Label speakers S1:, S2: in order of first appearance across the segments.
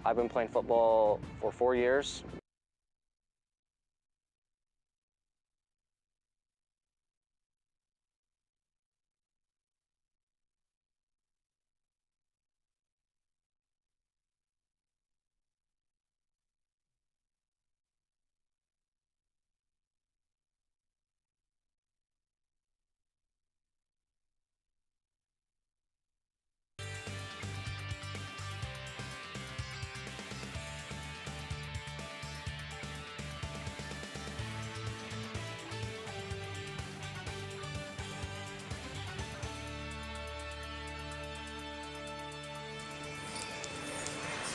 S1: I've been playing football for 4 years.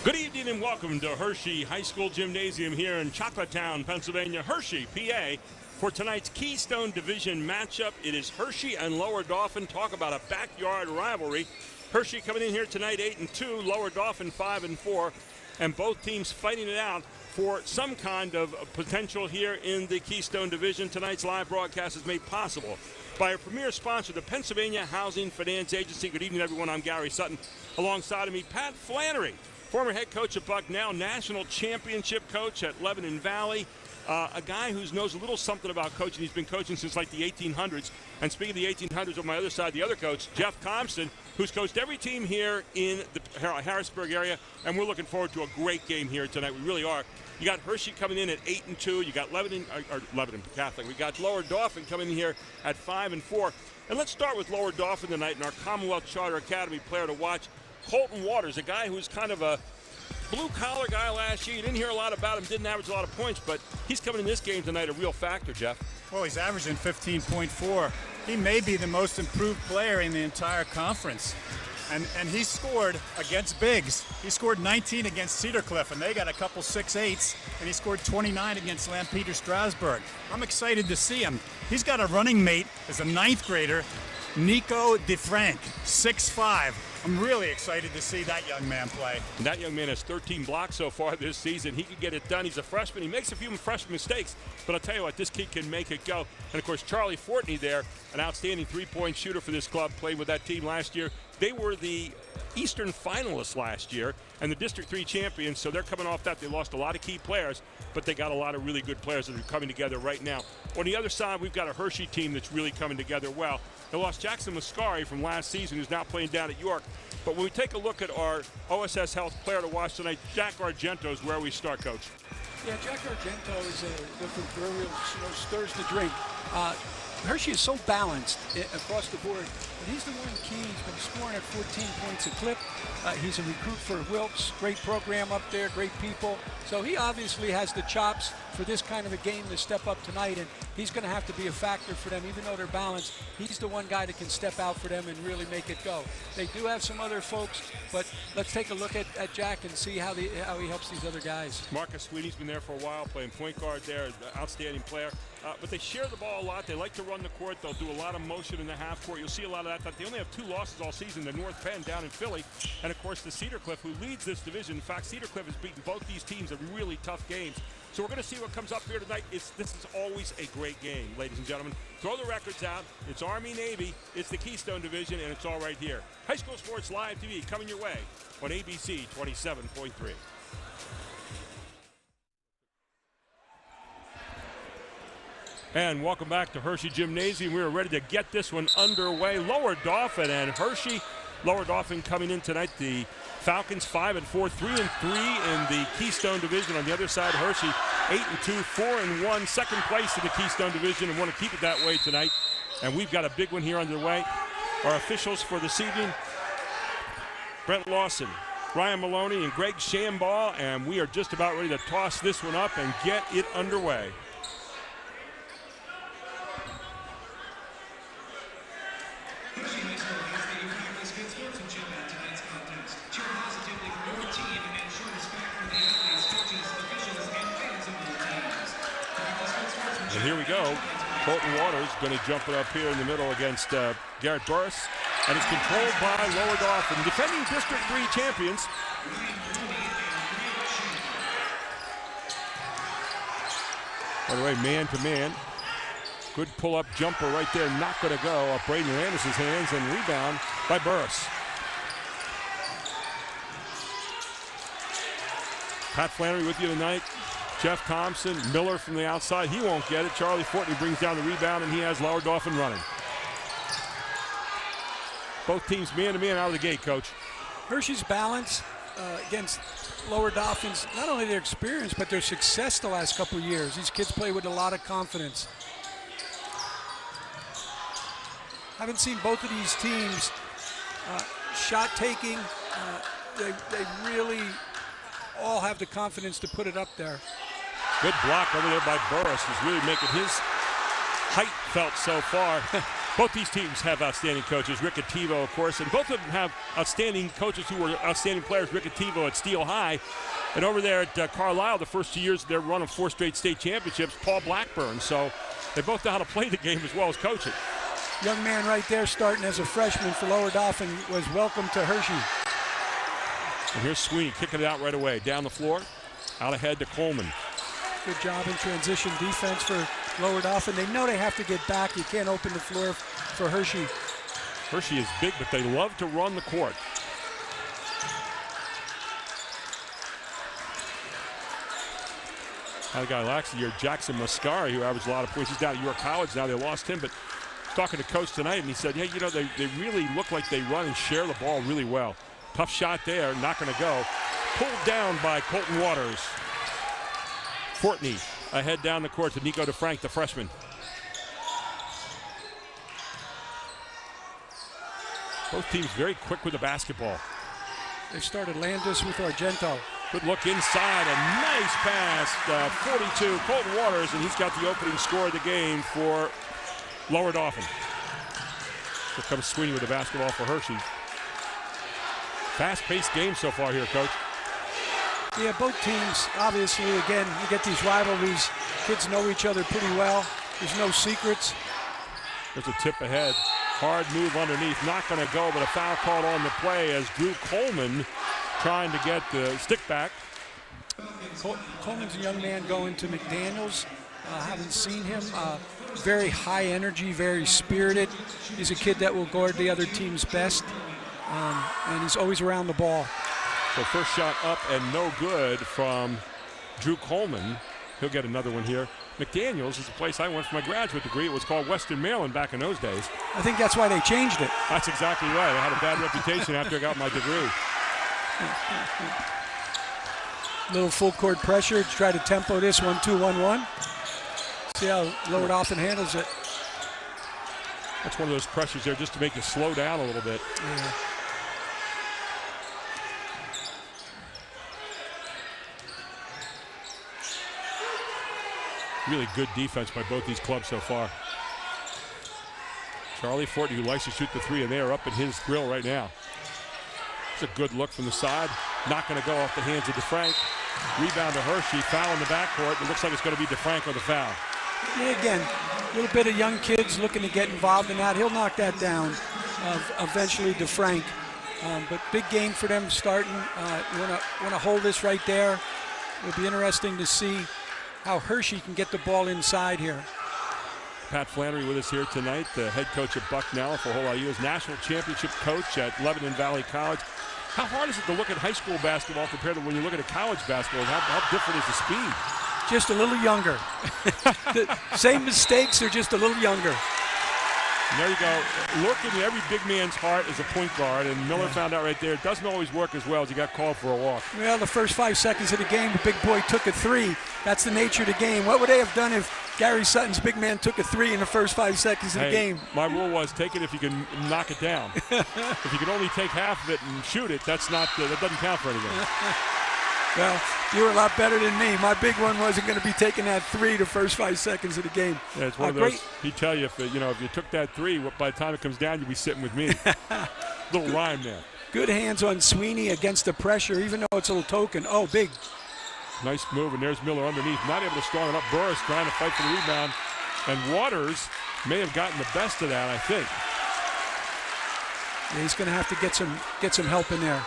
S2: Good evening and welcome to Hershey High School Gymnasium here in Chocolatetown, Pennsylvania, Hershey, PA. For tonight's Keystone Division matchup, it is Hershey and Lower Dauphin. Talk about a backyard rivalry. Hershey coming in here tonight 8-2, Lower Dauphin 5-4, and both teams fighting it out for some kind of potential here in the Keystone Division. Tonight's live broadcast is made possible by our premier sponsor, the Pennsylvania Housing Finance Agency. Good evening, everyone. I'm Gary Sutton. Alongside of me, Pat Flannery, former head coach at Bucknell, national championship coach at Lebanon Valley, a guy who knows a little something about coaching. He's been coaching since like the 1800s. And speaking of the 1800s, on my other side, the other coach, Jeff Compson, who's coached every team here in the Harrisburg area. And we're looking forward to a great game here tonight. We really are. You got Hershey coming in at 8-2. You got Lebanon Catholic. We got Lower Dauphin coming in here at 5-4. And let's start with Lower Dauphin tonight and our Commonwealth Charter Academy player to watch, Colton Waters, a guy who's kind of a blue-collar guy last year. You didn't hear a lot about him, didn't average a lot of points, but he's coming in this game tonight a real factor, Jeff.
S3: Well, he's averaging 15.4. He may be the most improved player in the entire conference. And he scored against Biggs. He scored 19 against Cedar Cliff, and they got a couple 6'8s, and he scored 29 against Lampeter Strasburg. I'm excited to see him. He's got a running mate as a 9th grader, Nico DeFrank, 6'5". I'm really excited to see that young man play.
S2: And that young man has 13 blocks so far this season. He can get it done. He's a freshman. He makes a few freshman mistakes, but I'll tell you what, this kid can make it go. And, of course, Charlie Fortney there, an outstanding three-point shooter for this club, played with that team last year. They were the Eastern finalists last year and the District 3 champions, so they're coming off that. They lost a lot of key players, but they got a lot of really good players that are coming together right now. On the other side, we've got a Hershey team that's really coming together well. They lost Jackson Muscari from last season, who's now playing down at York. But when we take a look at our OSS Health player to watch tonight, Jack Argento is where we start, Coach.
S4: Yeah, Jack Argento is a different proverbial, stirs the drink. Hershey is so balanced across the board, but he's the one key. He's been scoring at 14 points a clip. He's a recruit for Wilkes, great program up there, great people. So he obviously has the chops for this kind of a game to step up tonight, and he's going to have to be a factor for them. Even though they're balanced, he's the one guy that can step out for them and really make it go. They do have some other folks, but let's take a look at Jack and see how he helps these other guys.
S2: Marcus Sweeney's been there for a while, playing point guard there, outstanding player. But they share the ball a lot. They like to run the court. They'll do a lot of motion in the half court. You'll see a lot of that. They only have 2 losses all season, the North Penn down in Philly, and, of course, the Cedar Cliff, who leads this division. In fact, Cedar Cliff has beaten both these teams in really tough games. So we're going to see what comes up here tonight. This is always a great game, ladies and gentlemen. Throw the records out. It's Army-Navy. It's the Keystone Division, and it's all right here. High School Sports Live TV coming your way on ABC 27.3. And welcome back to Hershey Gymnasium. We are ready to get this one underway. Lower Dauphin and Hershey. Lower Dauphin coming in tonight. The Falcons 5-4, 3-3 in the Keystone Division. On the other side, Hershey 8-2, 4-1, second place in the Keystone Division, and want to keep it that way tonight. And we've got a big one here underway. Our officials for this evening, Brent Lawson, Ryan Maloney, and Greg Shambaugh, and we are just about ready to toss this one up and get it underway. And here we go. Colton Waters going to jump it up here in the middle against Garrett Burris. And it's controlled by Lower Dauphin, defending District 3 champions. By the way, man-to-man. Good pull-up jumper right there, not going to go. Up Braden Landis' hands, and rebound by Burris. Pat Flannery with you tonight. Jeff Thompson, Miller from the outside. He won't get it. Charlie Fortney brings down the rebound, and he has Lower Dauphin running. Both teams man-to-man out of the gate, Coach.
S4: Hershey's balance against Lower Dauphin's, not only their experience, but their success the last couple of years. These kids play with a lot of confidence. Haven't seen both of these teams shot taking. They really all have the confidence to put it up there.
S2: Good block over there by Burris, who's really making his height felt so far. Both these teams have outstanding coaches. Rick Ativo, of course, and both of them have outstanding coaches who were outstanding players. Rick Ativo at Steel High, and over there at Carlisle, the first 2 years of their run of 4 straight state championships, Paul Blackburn. So they both know how to play the game as well as coaching.
S4: Young man right there starting as a freshman for Lower Dauphin was welcome to Hershey.
S2: And here's Sweeney kicking it out right away. Down the floor, out ahead to Coleman.
S4: Good job in transition defense for Lower Dauphin. They know they have to get back. You can't open the floor for Hershey.
S2: Hershey is big, but they love to run the court. Had a guy last year, Jackson Mascari, who averaged a lot of points. He's down at York College now. They lost him, but talking to Coach tonight, and he said, yeah, you know, they really look like they run and share the ball really well. Tough shot there, not going to go. Pulled down by Colton Waters. Fortney ahead down the court to Nico DeFrank, the freshman. Both teams very quick with the basketball.
S4: They started Landis with Argento.
S2: Good look inside, a nice pass, 42, Colton Waters, and he's got the opening score of the game for Lower Dauphin. Here comes Sweeney with the basketball for Hershey. Fast-paced game so far here, Coach.
S4: Yeah, both teams, obviously, again, you get these rivalries. Kids know each other pretty well. There's no secrets.
S2: There's a tip ahead. Hard move underneath, not going to go, but a foul called on the play as Drew Coleman trying to get the stick back.
S4: Coleman's a young man going to McDaniels. Haven't seen him. Very high energy, very spirited. He's a kid that will guard the other team's best, and he's always around the ball.
S2: So first shot up and no good from Drew Coleman. He'll get another one here. McDaniels is the place I went for my graduate degree. It was called Western Maryland back in those days.
S4: I think that's why they changed it.
S2: That's exactly right. I had a bad reputation after I got my degree.
S4: Little full court pressure to try to tempo this 1-2, 1-1. See how Lower Dauphin handles it.
S2: That's one of those pressures there just to make you slow down a little bit.
S4: Yeah.
S2: Really good defense by both these clubs so far. Charlie Fortney, who likes to shoot the three, and they are up in his grill right now. It's a good look from the side. Not going to go off the hands of DeFrank. Rebound to Hershey. Foul in the backcourt. It looks like it's going to be DeFrank with the foul.
S4: Yeah, again, a little bit of young kids looking to get involved in that. He'll knock that down eventually, DeFrank. But big game for them starting. You want to hold this right there. It'll be interesting to see how Hershey can get the ball inside here.
S2: Pat Flannery with us here tonight, the head coach at Bucknell for whole IU, is national championship coach at Lebanon Valley College. How hard is it to look at high school basketball compared to when you look at college basketball? How different is the speed?
S4: Just a little younger. The same mistakes, they're just a little younger.
S2: And there you go. Lurking in every big man's heart is a point guard, and Miller found out right there it doesn't always work as well as he got called for a walk.
S4: Well, the first 5 seconds of the game, the big boy took a three. That's the nature of the game. What would they have done if Gary Sutton's big man took a three in the first 5 seconds of the game?
S2: My rule was take it if you can knock it down. If you can only take half of it and shoot it, that doesn't count for anything.
S4: Well, you were a lot better than me. My big one wasn't going to be taking that three the first 5 seconds of the game.
S2: Yeah, it's one of those. He'd tell you if you took that three, by the time it comes down, you'd be sitting with me. Little rhyme there.
S4: Good hands on Sweeney against the pressure, even though it's a little token. Oh, big.
S2: Nice move, and there's Miller underneath. Not able to strong it up. Burris trying to fight for the rebound. And Waters may have gotten the best of that, I think.
S4: Yeah, he's going to have to get some help in there.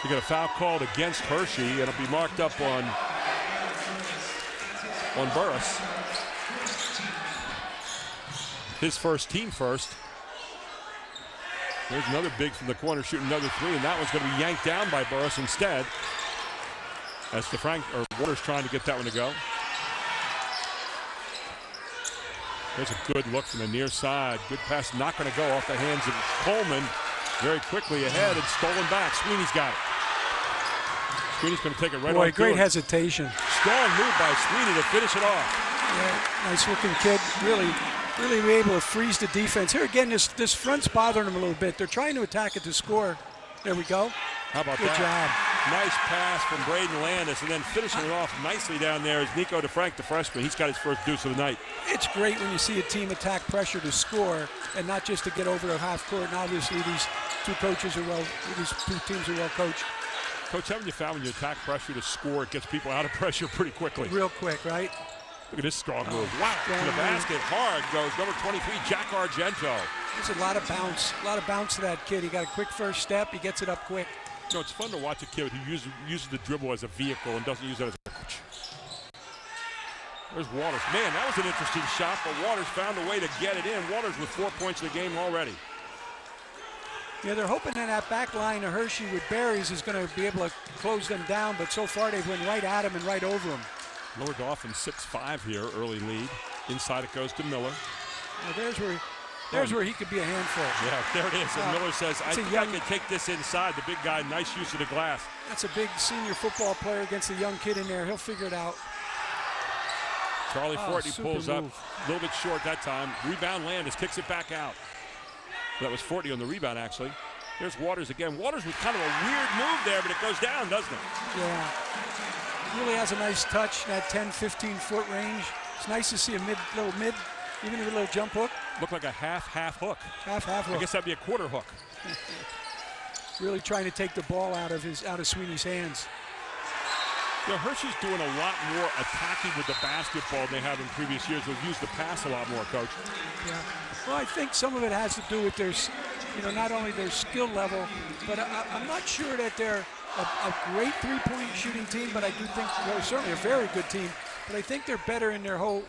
S2: We got a foul called against Hershey, and it'll be marked up on Burris. His first, team first. There's another big from the corner shooting another three, and that one's going to be yanked down by Burris instead. As Waters trying to get that one to go. There's a good look from the near side. Good pass, not going to go off the hands of Coleman. Very quickly ahead and stolen back. Sweeney's got it. Sweeney's going to take it right on.
S4: Boy, great hesitation.
S2: Strong move by Sweeney to finish it off.
S4: Yeah, nice looking kid. Really able to freeze the defense. Here again, this front's bothering them a little bit. They're trying to attack it to score. There we go.
S2: How about
S4: Good
S2: that?
S4: job.
S2: Nice pass from Braden Landis, and then finishing it off nicely down there is Nico DeFrank, the freshman. He's got his first deuce of the night.
S4: It's great when you see a team attack pressure to score and not just to get over the half court. And obviously these two teams are well coached.
S2: Coach, haven't you found when you attack pressure to score, it gets people out of pressure pretty quickly?
S4: Real quick, right?
S2: Look at this strong move. Wow, to the basket, hard goes number 23, Jack Argento.
S4: There's a lot of bounce to that kid. He got a quick first step. He gets it up quick.
S2: You know, it's fun to watch a kid who uses the dribble as a vehicle and doesn't use it as a coach. There's Waters. Man, that was an interesting shot, but Waters found a way to get it in. Waters with 4 points in the game already.
S4: Yeah, they're hoping that back line of Hershey with Berries is going to be able to close them down, but so far they've went right at him and right over him.
S2: Lower Dauphin 6-5 here, early lead. Inside it goes to Miller.
S4: Now there's where he could be a handful.
S2: Yeah, there it is. And Miller says, I think I can take this inside. The big guy, nice use of the glass.
S4: That's a big senior football player against a young kid in there. He'll figure it out.
S2: Charlie Fortney pulls up,
S4: move.
S2: a little bit short that time. Rebound Landis, kicks it back out. That was Fortney on the rebound, actually. There's Waters again. Waters with kind of a weird move there, but it goes down, doesn't it?
S4: Yeah. Really has a nice touch in that 10, 15-foot range. It's nice to see a little mid, even a little jump hook.
S2: Looked like a half hook.
S4: Half hook.
S2: I guess that'd be a quarter hook.
S4: Really trying to take the ball out of Sweeney's hands.
S2: You know, Hershey's doing a lot more attacking with the basketball than they have in previous years. They've used the pass a lot more, Coach.
S4: Yeah. Well, I think some of it has to do with their, not only their skill level, but I'm not sure that they're a great three-point shooting team, but I do think they're certainly a very good team. But I think they're better in their whole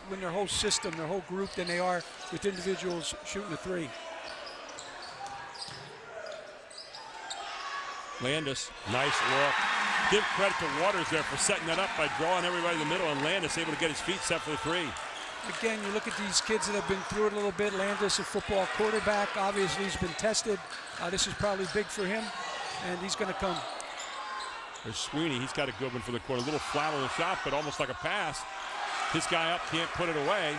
S4: system, their whole group, than they are with individuals shooting a three.
S2: Landis, nice look. Give credit to Waters there for setting that up by drawing everybody in the middle, and Landis able to get his feet set for the three.
S4: Again, you look at these kids that have been through it a little bit. Landis, a football quarterback, obviously he's been tested. This is probably big for him, and he's going to come.
S2: There's Sweeney, he's got a good one for the corner. A little flat on the shot, but almost like a pass. His guy up, can't put it away.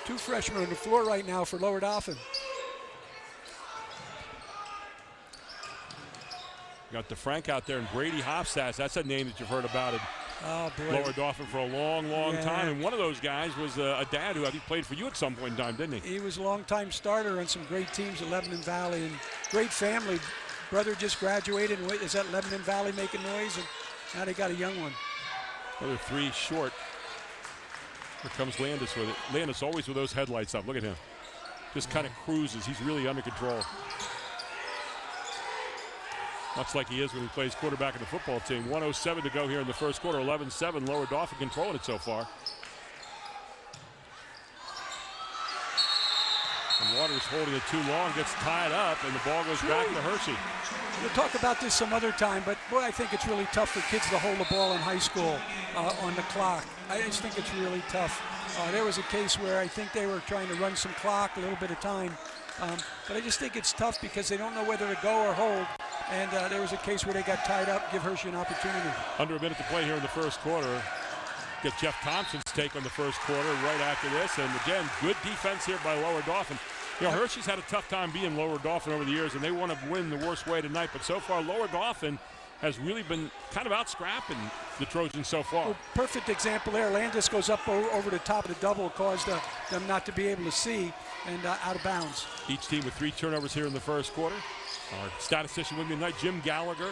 S4: Two freshmen on the floor right now for Lower Dauphin.
S2: Got DeFrank out there and Brady Hofstadts. That's a name that you've heard about in Lower Dauphin for a long time. And one of those guys was a dad who I think played for you at some point in time, didn't he?
S4: He was a long-time starter on some great teams at Lebanon Valley, and great family. Brother just graduated and is at Lebanon Valley making noise, and now they got a young one.
S2: Another three short. Here comes Landis with it. Landis always with those headlights up. Look at him. Just kind of cruises. He's really under control. Much like he is when he plays quarterback in the football team. 1:07 to go here in the first quarter. 11-7. Lower Dauphin controlling it so far. And Waters holding it too long, gets tied up, and the ball goes back to Hershey.
S4: We'll talk about this some other time, but boy, I think it's really tough for kids to hold the ball in high school on the clock. I just think it's really tough. There was a case where I think they were trying to run some clock, a little bit of time, but I just think it's tough because they don't know whether to go or hold. And there was a case where they got tied up, give Hershey an opportunity.
S2: Under a minute to play here in the first quarter. Get Jeff Thompson's take on the first quarter right after this. And again, good defense here by Lower Dauphin. You know, Hershey's had a tough time being Lower Dauphin over the years, and they want to win the worst way tonight. But so far, Lower Dauphin has really been kind of out-scrapping the Trojans so far.
S4: Well, perfect example there. Landis goes up over the top of the double, caused them not to be able to see, and out of bounds.
S2: Each team with 3 turnovers here in the first quarter. Our statistician with me tonight, Jim Gallagher.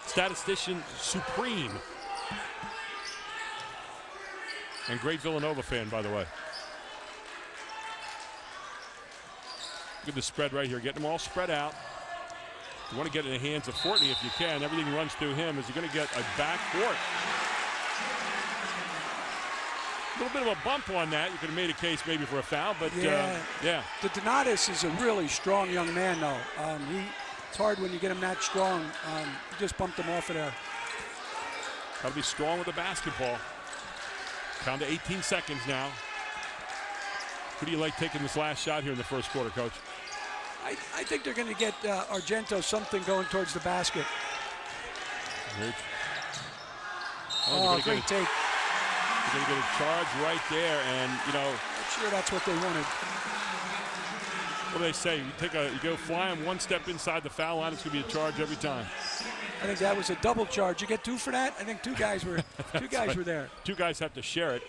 S2: Statistician supreme. And great Villanova fan, by the way. Look at the spread right here. Getting them all spread out. You want to get it in the hands of Fortney if you can. Everything runs through him. Is he going to get a back court? little bit of a bump on that. You could have made a case maybe for a foul, but yeah.
S4: The Donatus is a really strong young man, though. It's hard when you get him that strong. He just bumped him off of there.
S2: Got to be strong with the basketball. Down to 18 seconds now. Who do you like taking this last shot here in the first quarter, Coach?
S4: I think they're going to get Argento something going towards the basket. Great take.
S2: You're going to get a charge right there, and, you know.
S4: I'm sure that's what they wanted.
S2: What do they say? You go flying one step inside the foul line, it's going to be a charge every time.
S4: I think that was a double charge. You get 2 for that? I think two guys were there.
S2: 2 guys have to share it.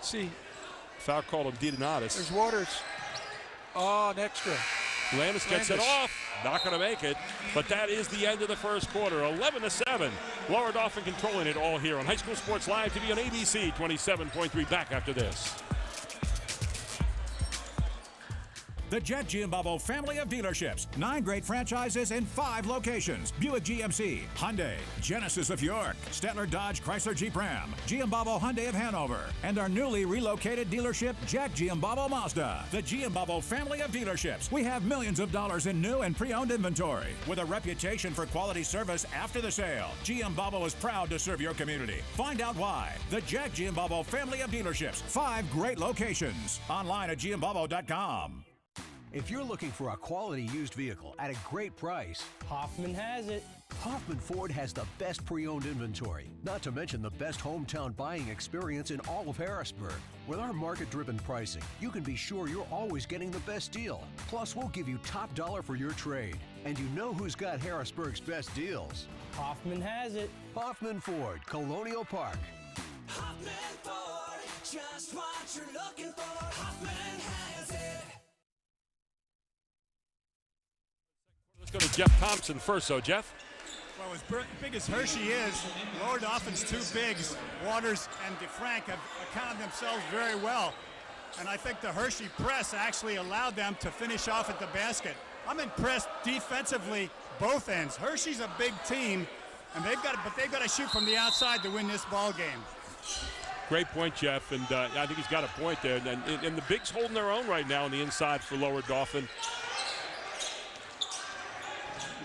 S4: See.
S2: Foul called on Donatus.
S4: There's Waters. Oh, an extra.
S2: Landis gets it off. Not going to make it. But that is the end of the first quarter. 11-7. Lower Dauphin controlling it all here on High School Sports Live TV on ABC 27.3. Back after this.
S5: The Jet Giambabo family of dealerships. 9 great franchises in 5 locations. Buick GMC, Hyundai, Genesis of York, Stettler Dodge Chrysler Jeep Ram, Giambabo Hyundai of Hanover, and our newly relocated dealership, Jack Giambabo Mazda. The Giambabo family of dealerships. We have millions of dollars in new and pre-owned inventory. With a reputation for quality service after the sale, Giambabo is proud to serve your community. Find out why. The Jack Giambabo family of dealerships. 5 great locations. Online at giambabo.com.
S6: If you're looking for a quality used vehicle at a great price,
S7: Hoffman has it.
S6: Hoffman Ford has the best pre-owned inventory, not to mention the best hometown buying experience in all of Harrisburg. With our market-driven pricing, you can be sure you're always getting the best deal. Plus, we'll give you top dollar for your trade. And you know who's got Harrisburg's best deals?
S7: Hoffman has it.
S6: Hoffman Ford, Colonial Park.
S8: Hoffman Ford, just what you're looking for. Hoffman has it.
S2: Let's go to Jeff Thompson first, so Jeff.
S3: Well, as big as Hershey is, Lower Dauphin's 2 bigs, Waters and DeFrank, have accounted themselves very well. And I think the Hershey press actually allowed them to finish off at the basket. I'm impressed defensively, both ends. Hershey's a big team, and they've got to shoot from the outside to win this ball game.
S2: Great point, Jeff, and I think he's got a point there. And the bigs holding their own right now on the inside for Lower Dauphin.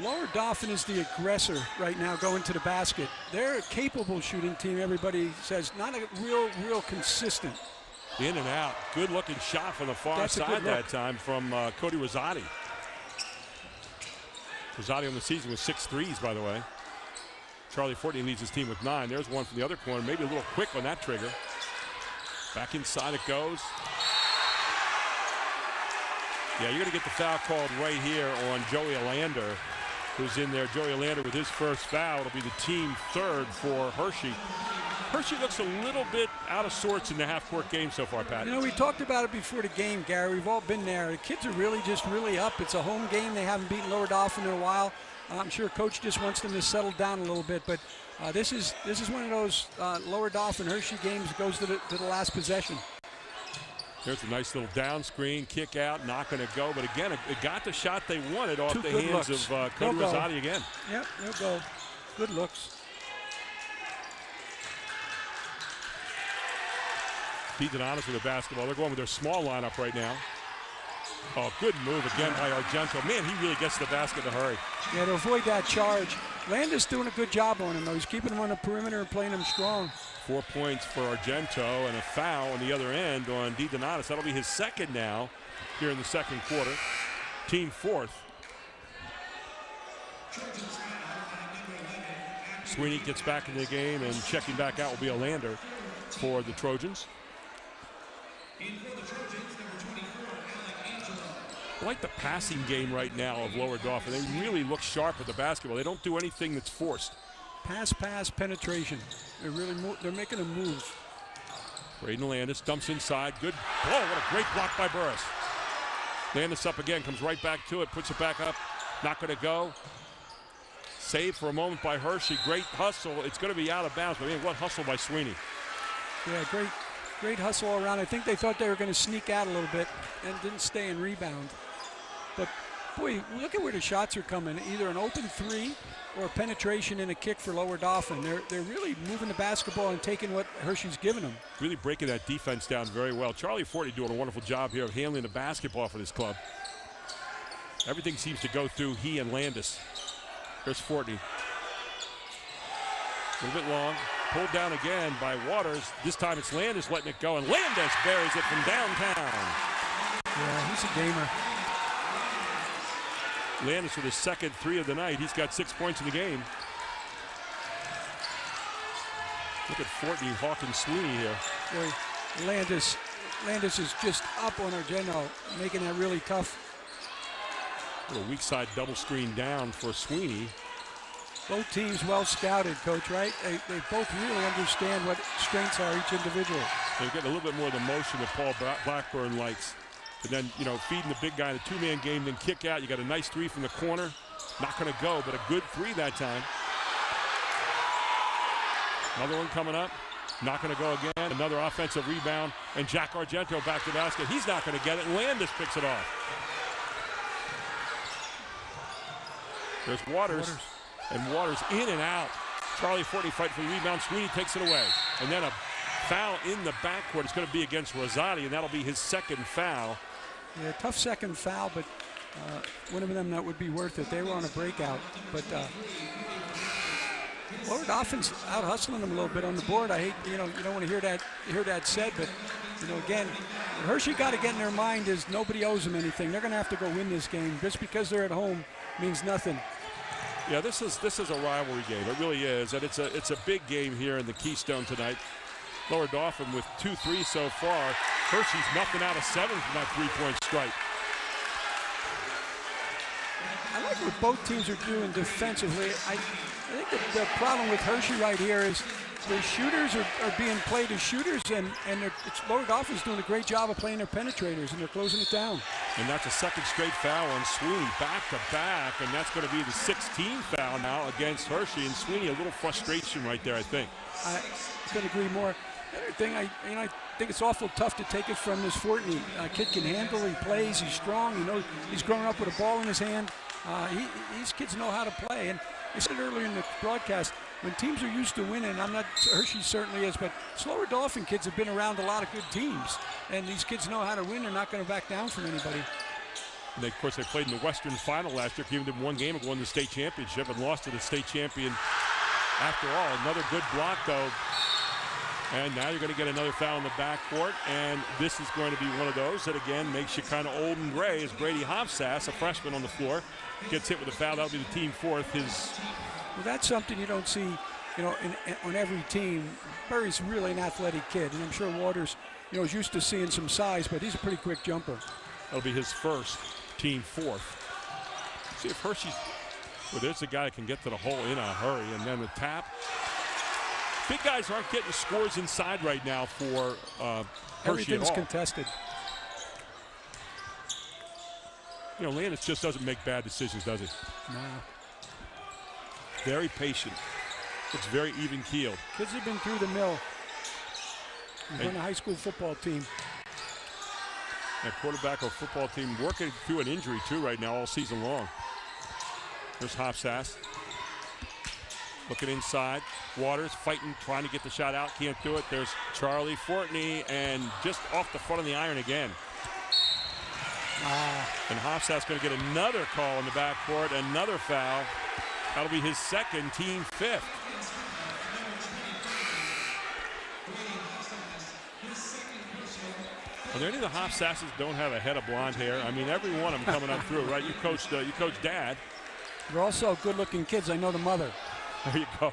S4: Lower Dauphin is the aggressor right now going to the basket. They're a capable shooting team, everybody says. Not a real consistent.
S2: In and out. Good looking shot from the far side that time from Cody Rosati. Rosati on the season with 6 threes, by the way. Charlie Fortney leads his team with 9. There's one from the other corner, maybe a little quick on that trigger. Back inside it goes. Yeah, you're going to get the foul called right here on Joey Alander, who's in there. Joey Alander with his first foul. It'll be the team 3rd for Hershey. Hershey looks a little bit out of sorts in the half-court game so far, Pat.
S4: You know, we talked about it before the game, Gary. We've all been there. The kids are really up. It's a home game. They haven't beaten Lower Dauphin in a while. I'm sure Coach just wants them to settle down a little bit, but this is one of those Lower Dauphin Hershey games that goes to the last possession.
S2: There's a nice little down screen, kick out, not going to go. But again, it got the shot they wanted off the hands of Cody Rosati again.
S4: Yep, they'll go. Good looks.
S2: Donatus with the basketball. They're going with their small lineup right now. Oh, good move again by Argento. Man, he really gets to the basket in a hurry.
S4: Yeah, to avoid that charge. Landis doing a good job on him, though. He's keeping him on the perimeter and playing him strong.
S2: 4 points for Argento and a foul on the other end on Donatus. That'll be his 2nd now here in the second quarter. Team 4th. Sweeney gets back in the game, and checking back out will be Alander for the Trojans. I like the passing game right now of Lower Dauphin. They really look sharp with the basketball. They don't do anything that's forced.
S4: Pass, penetration. They're making a move.
S2: Braden Landis dumps inside. Good. Oh, what a great block by Burris. Landis up again, comes right back to it, puts it back up. Not going to go. Saved for a moment by Hershey. Great hustle. It's going to be out of bounds, but man, what hustle by Sweeney.
S4: Yeah, great hustle all around. I think they thought they were going to sneak out a little bit and didn't stay and rebound. But boy, look at where the shots are coming. Either an open three or a penetration and a kick for Lower Dauphin. They're really moving the basketball and taking what Hershey's given them.
S2: Really breaking that defense down very well. Charlie Fortney doing a wonderful job here of handling the basketball for this club. Everything seems to go through he and Landis. Here's Fortney. A little bit long. Pulled down again by Waters. This time it's Landis letting it go, and Landis buries it from downtown.
S4: Yeah, he's a gamer.
S2: Landis with his second three of the night. He's got 6 points in the game. Look at Fortney hawking Sweeney here.
S4: Boy, Landis is just up on Argento, making that really tough.
S2: A little weak side double screen down for Sweeney.
S4: Both teams well scouted, Coach, right? They both really understand what strengths are each individual.
S2: They're getting a little bit more of the motion that Paul Blackburn likes. And then, you know, feeding the big guy in a two-man game, then kick out. You got a nice three from the corner. Not going to go, but a good three that time. Another one coming up. Not going to go again. Another offensive rebound. And Jack Argento back to the basket. He's not going to get it. And Landis picks it off. There's Waters. And Waters in and out. Charlie Fortney fighting for the rebound. Sweeney takes it away. And then a foul in the backcourt. It's going to be against Rosati, and that'll be his second foul.
S4: Yeah, tough second foul, but one of them that would be worth it. They were on a breakout, but Lower Dauphin's out hustling them a little bit on the board. I hate, you don't want to hear that said, but again, what Hershey got to get in their mind is nobody owes them anything. They're going to have to go win this game. Just because they're at home means nothing.
S2: Yeah, this is a rivalry game. It really is, and it's a big game here in the Keystone tonight. Lower Dauphin with 2 threes so far. Hershey's nothing out of 7 from that three-point strike.
S4: I like what both teams are doing defensively. I think the problem with Hershey right here is their shooters are being played as shooters, and Lower Dauphin's doing a great job of playing their penetrators, and they're closing it down. And
S2: that's a second straight foul on Sweeney, back to back, and that's going to be the 16th foul now against Hershey. And Sweeney, a little frustration right there, I think.
S4: I couldn't agree more. The other thing, I think it's awful tough to take it from this Fortney. Kid can handle, he plays, he's strong. He's growing up with a ball in his hand. These kids know how to play. And I said earlier in the broadcast, when teams are used to winning, Hershey certainly is, but Lower Dauphin kids have been around a lot of good teams. And these kids know how to win. They're not going to back down from anybody.
S2: And of course, they played in the Western Final last year, gave them one game and won the state championship and lost to the state champion after all. Another good block, though. And now you're going to get another foul in the backcourt, and this is going to be one of those that, again, makes you kind of old and gray as Brady Hofsass, a freshman on the floor, gets hit with a foul. That'll be the team fourth.
S4: Well, that's something you don't see, on every team. Burry's really an athletic kid, and I'm sure Waters, is used to seeing some size, but he's a pretty quick jumper.
S2: That'll be his first, team fourth. See if Hershey's, well, there's a guy that can get to the hole in a hurry, and then the tap. Big guys aren't getting scores inside right now for Hershey.
S4: Everything's contested.
S2: Landis just doesn't make bad decisions, does he?
S4: No.
S2: Very patient. Looks very even-keeled.
S4: Kids have been through the mill. He's on a high school football team.
S2: And quarterback of football team working through an injury, too, right now all season long. There's Hofsass. Looking inside. Waters fighting, trying to get the shot out. Can't do it. There's Charlie Fortney, and just off the front of the iron again. And Hofsass going to get another call in the backcourt, another foul. That'll be his second, team fifth. Are there any of the Hofsasses don't have a head of blonde hair? I mean, every one of them coming up through, right? You coached Dad.
S4: They're also good-looking kids. I know the mother.
S2: There you go.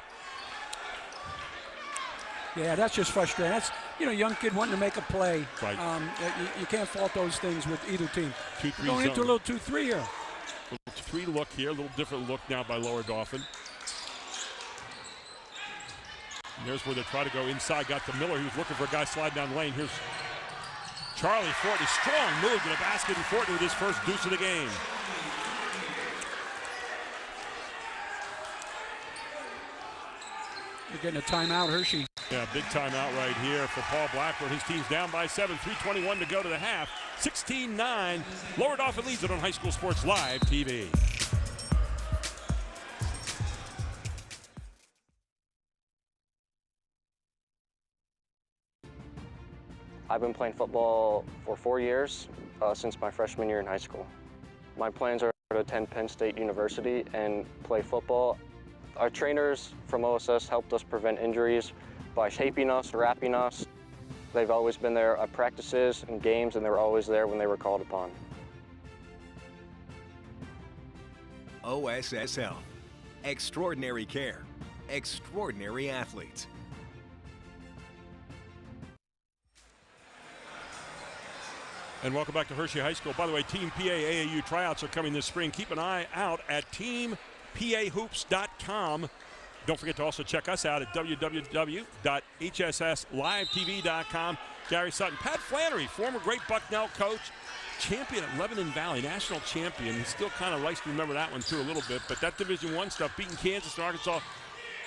S4: Yeah, that's just frustrating. That's, young kid wanting to make a play.
S2: Right.
S4: You can't fault those things with either team.
S2: 2-3
S4: going into a little 2-3 here.
S2: Little 3 look here, a little different look now by Lower Dauphin. And there's where they try to go inside. Got to Miller. He was looking for a guy sliding down the lane. Here's Charlie Fortney. Strong move to the basket, and Fortney with his first deuce of the game.
S4: They're getting a timeout, Hershey.
S2: Yeah, big timeout right here for Paul Blackburn. His team's down by 7, 3:21 to go to the half. 16-9. Lower Dauphin leads it on High School Sports Live TV.
S1: I've been playing football for 4 years, since my freshman year in high school. My plans are to attend Penn State University and play football. Our trainers from OSS helped us prevent injuries by shaping us, wrapping us. They've always been there at practices and games, and they were always there when they were called upon.
S9: OSS Health. Extraordinary care. Extraordinary athletes.
S2: And welcome back to Hershey High School. By the way, Team PA AAU tryouts are coming this spring. Keep an eye out at teampahoops.com. Don't forget to also check us out at www.hsslivetv.com. Gary Sutton, Pat Flannery, former great Bucknell coach, champion at Lebanon Valley, national champion. He still kind of likes to remember that one too a little bit. But that Division I stuff, beating Kansas and Arkansas,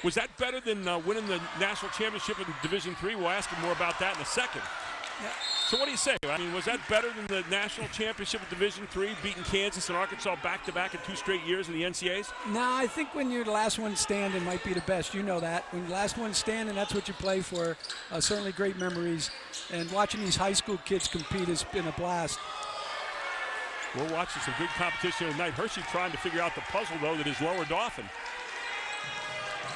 S2: was that better than winning the national championship in Division III? We'll ask him more about that in a second.
S4: Yeah.
S2: So what do you say? I mean, was that better than the national championship in Division III, beating Kansas and Arkansas back-to-back in 2 straight years in the NCAAs?
S4: No, I think when you're the last one standing might be the best. You know that. When the last one standing, that's what you play for. Certainly great memories. And watching these high school kids compete has been a blast.
S2: We're watching some good competition tonight. Hershey trying to figure out the puzzle, though, that is Lower Dauphin.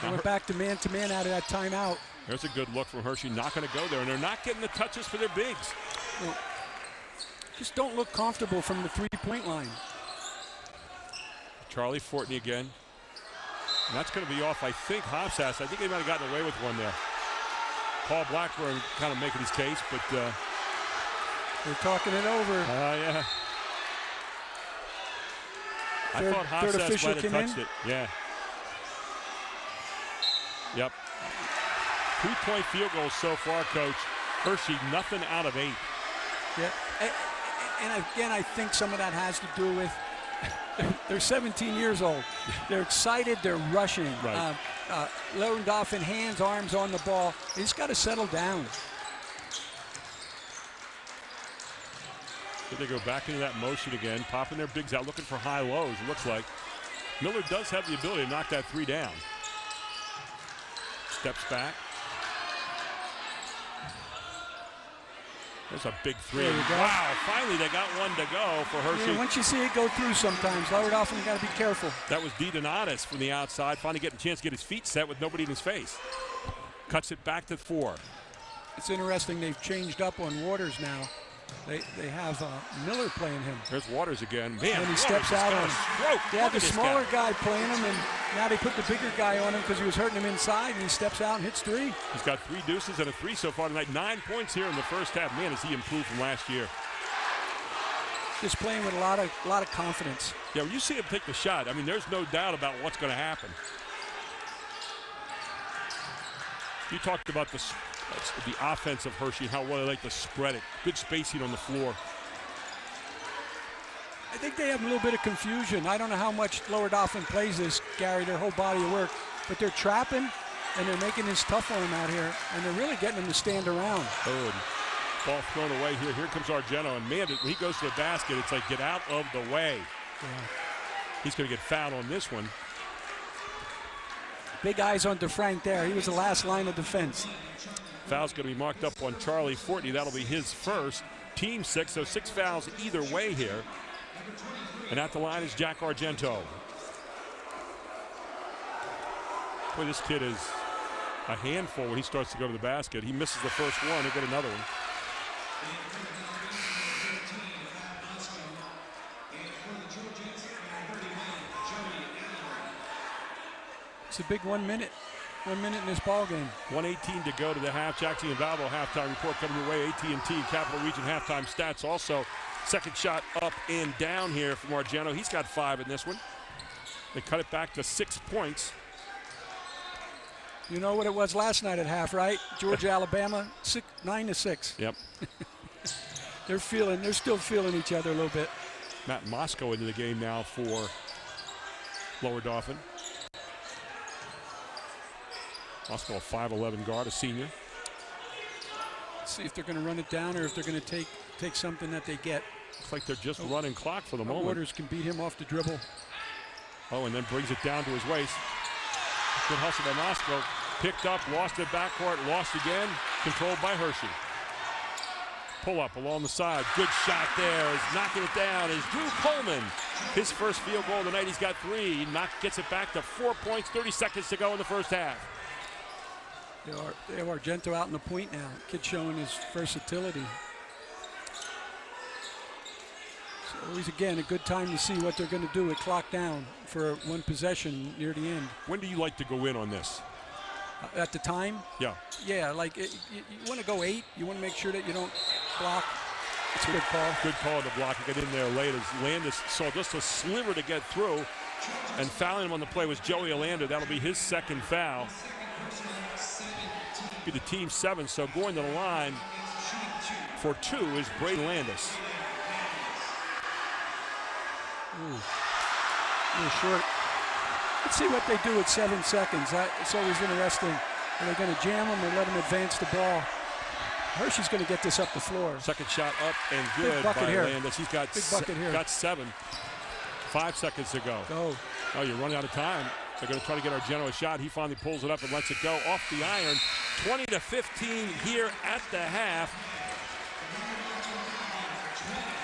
S4: They went back to man out of that timeout.
S2: There's a good look from Hershey. Not going to go there, and they're not getting the touches for their bigs.
S4: Well, just don't look comfortable from the three-point line.
S2: Charlie Fortney again. And that's going to be off, I think, Hofsass. I think they might have gotten away with one there. Paul Blackburn kind of making his case, but...
S4: they're talking it over.
S2: Yeah. I thought Hofsass might have touched it. Yeah. Yep. 3-point field goals so far, Coach. Hershey, nothing out of 8.
S4: Yeah, and again, I think some of that has to do with they're 17 years old. They're excited. They're rushing.
S2: Right.
S4: Lower Dauphin, hands, arms on the ball. They just got to settle down.
S2: So they go back into that motion again, popping their bigs out, looking for high lows, it looks like. Miller does have the ability to knock that 3 down. Steps back. There's a big 3. Wow, finally they got one to go for Hershey.
S4: Yeah, once you see it go through sometimes, Lower Dauphin, you got to be careful.
S2: That was D. Donatus from the outside, finally getting a chance to get his feet set with nobody in his face. Cuts it back to 4.
S4: It's interesting, they've changed up on Waters now. They have Miller playing him.
S2: There's Waters again. Man,
S4: and he steps out on him. They had the smaller guy playing him, and now they put the bigger guy on him because he was hurting him inside, and he steps out and hits 3.
S2: He's got 3 deuces and a 3 so far tonight. 9 points here in the first half. Man, has he improved from last year.
S4: Just playing with a lot of confidence.
S2: Yeah, when you see him take the shot, I mean, there's no doubt about what's going to happen. You talked about the offense of Hershey, how well they like to spread it. Good spacing on the floor.
S4: I think they have a little bit of confusion. I don't know how much Lower Dauphin plays this, Gary, their whole body of work, but they're trapping and they're making this tough on him out here, and they're really getting him to stand around.
S2: Oh, ball thrown away here. Here comes Argento, and man, when he goes to the basket, it's like, get out of the way.
S4: Yeah.
S2: He's going to get fouled on this one.
S4: Big eyes on DeFrank there. He was the last line of defense.
S2: Foul's going to be marked up on Charlie Fortney. That'll be his first. Team 6, so 6 fouls either way here. And at the line is Jack Argento. Boy, this kid is a handful when he starts to go to the basket. He misses the first one, he'll get another one.
S4: It's a big 1 minute. 1 minute in this ball game.
S2: 1:18 to go to the half. Jackson and Valvo halftime report coming your way. AT&T Capital Region halftime stats. Also, second shot up and down here from Argento. He's got 5 in this one. They cut it back to 6 points.
S4: You know what it was last night at half, right? Georgia, Alabama, 9-6.
S2: Yep.
S4: They're still feeling each other a little bit.
S2: Matt Moscow into the game now for Lower Dauphin. Moscow, a 5'11" guard, a senior.
S4: see if they're going to run it down or if they're going to take something that they get.
S2: Looks like they're just running clock for the moment.
S4: Waters can beat him off the dribble.
S2: Oh, and then brings it down to his waist. Good hustle by Moscow. Picked up, lost it backcourt, lost again. Controlled by Hershey. Pull up along the side. Good shot there. Is knocking it down is Drew Coleman. His first field goal of the night. He's got 3. Gets it back to 4 points. 30 seconds to go in the first half.
S4: They have Argento out in the point now. Kid showing his versatility. So it's again a good time to see what they're going to do with clock down for one possession near the end.
S2: When do you like to go in on this?
S4: At the time?
S2: Yeah.
S4: Yeah, like you want to go 8. You want to make sure that you don't block. It's a good call.
S2: Good call to block. Get in there late as Landis saw just a sliver to get through. And fouling him on the play was Joey Olander. That'll be his second foul. Be the team 7. So going to the line for 2 is Brady Landis.
S4: Ooh. A little short. Let's see what they do with 7 seconds. It's always interesting. Are they going to jam them or let them advance the ball? Hershey's going to get this up the floor.
S2: Second shot up and good by Landis. He's got got 7. 5 seconds to go.
S4: Go.
S2: Oh, you're running out of time. They're going to try to get Argento a shot. He finally pulls it up and lets it go off the iron. 20-15 here at the half.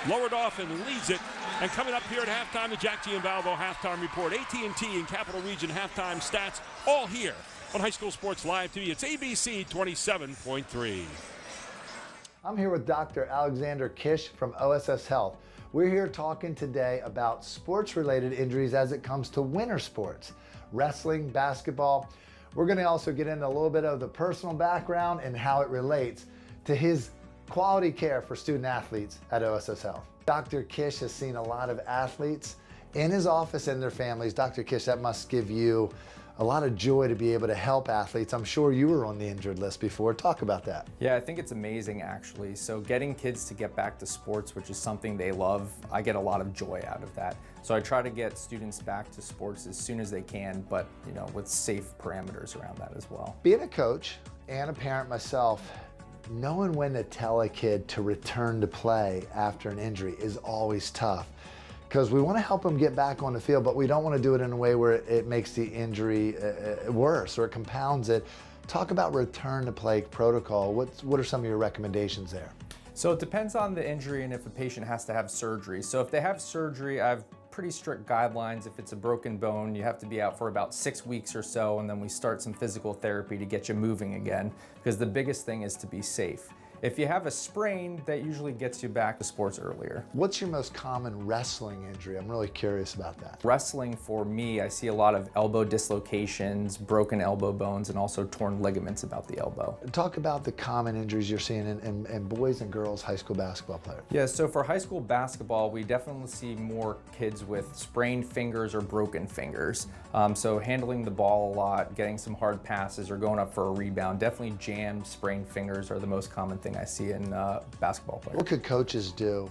S2: Lower Dauphin leads it. And coming up here at halftime, the Jack Giambalvo halftime report. AT&T and Capital Region halftime stats, all here on High School Sports Live TV. It's ABC 27.3.
S10: I'm here with Dr. Alexander Kish from OSS Health. We're here talking today about sports-related injuries as it comes to winter sports, wrestling, basketball. We're going to also get into a little bit of the personal background and how it relates to his quality care for student athletes at OSS Health. Dr. Kish has seen a lot of athletes in his office and their families. Dr. Kish, that must give you a lot of joy to be able to help athletes. I'm sure you were on the injured list before. Talk about that.
S11: Yeah, I think it's amazing actually. So getting kids to get back to sports, which is something they love, I get a lot of joy out of that. So I try to get students back to sports as soon as they can, but with safe parameters around that as well.
S10: Being a coach and a parent myself, knowing when to tell a kid to return to play after an injury is always tough because we want to help them get back on the field, but we don't want to do it in a way where it makes the injury worse or it compounds it. Talk about return to play protocol. What are some of your recommendations there?
S11: So it depends on the injury and if a patient has to have surgery. So if they have surgery, I have pretty strict guidelines. If it's a broken bone, you have to be out for about 6 weeks or so, and then we start some physical therapy to get you moving again, because the biggest thing is to be safe. If you have a sprain, that usually gets you back to sports earlier.
S10: What's your most common wrestling injury? I'm really curious about that.
S11: Wrestling, for me, I see a lot of elbow dislocations, broken elbow bones, and also torn ligaments about the elbow.
S10: Talk about the common injuries you're seeing in boys and girls high school basketball players.
S11: Yeah, so for high school basketball, we definitely see more kids with sprained fingers or broken fingers. So handling the ball a lot, getting some hard passes, or going up for a rebound. Definitely jammed, sprained fingers are the most common thing I see in basketball players.
S10: What could coaches do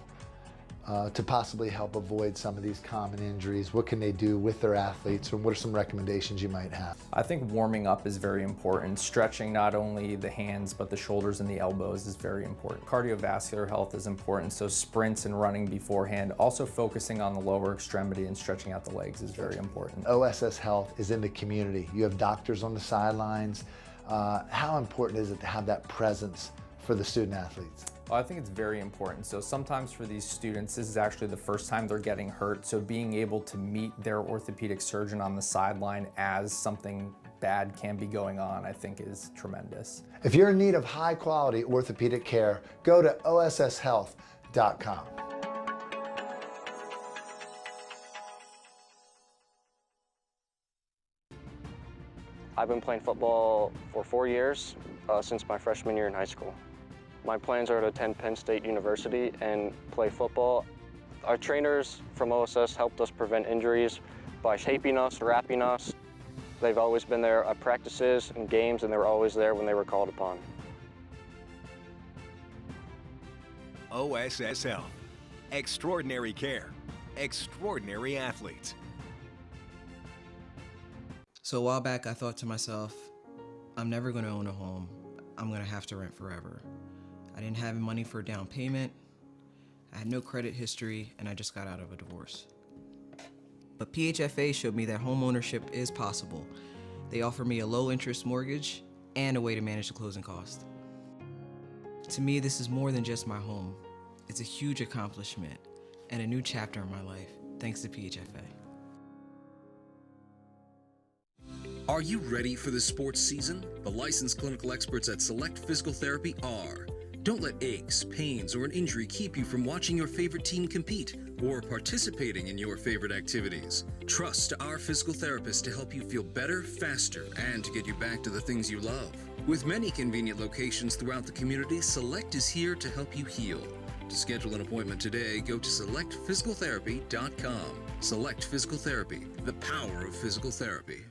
S10: to possibly help avoid some of these common injuries? What can they do with their athletes, or what are some recommendations you might have?
S11: I think warming up is very important. Stretching not only the hands, but the shoulders and the elbows is very important. Cardiovascular health is important, so sprints and running beforehand. Also focusing on the lower extremity and stretching out the legs is very important.
S10: OSS Health is in the community. You have doctors on the sidelines. How important is it to have that presence for the student athletes?
S11: Well, I think it's very important. So sometimes for these students, this is actually the first time they're getting hurt. So being able to meet their orthopedic surgeon on the sideline as something bad can be going on, I think is tremendous.
S10: If you're in need of high quality orthopedic care, go to osshealth.com.
S1: I've been playing football for 4 years, since my freshman year in high school. My plans are to attend Penn State University and play football. Our trainers from OSS helped us prevent injuries by shaping us, wrapping us. They've always been there at practices and games, and they were always there when they were called upon.
S9: OSS Health. Extraordinary care. Extraordinary athletes.
S12: So a while back, I thought to myself, I'm never going to own a home. I'm going to have to rent forever. I didn't have money for a down payment. I had no credit history, and I just got out of a divorce. But PHFA showed me that home ownership is possible. They offer me a low-interest mortgage and a way to manage the closing cost. To me, this is more than just my home. It's a huge accomplishment and a new chapter in my life, thanks to PHFA.
S13: Are you ready for the sports season? The licensed clinical experts at Select Physical Therapy are. Don't let aches, pains, or an injury keep you from watching your favorite team compete or participating in your favorite activities. Trust our physical therapists to help you feel better, faster, and to get you back to the things you love. With many convenient locations throughout the community, Select is here to help you heal. To schedule an appointment today, go to selectphysicaltherapy.com. Select Physical Therapy, the power of physical therapy.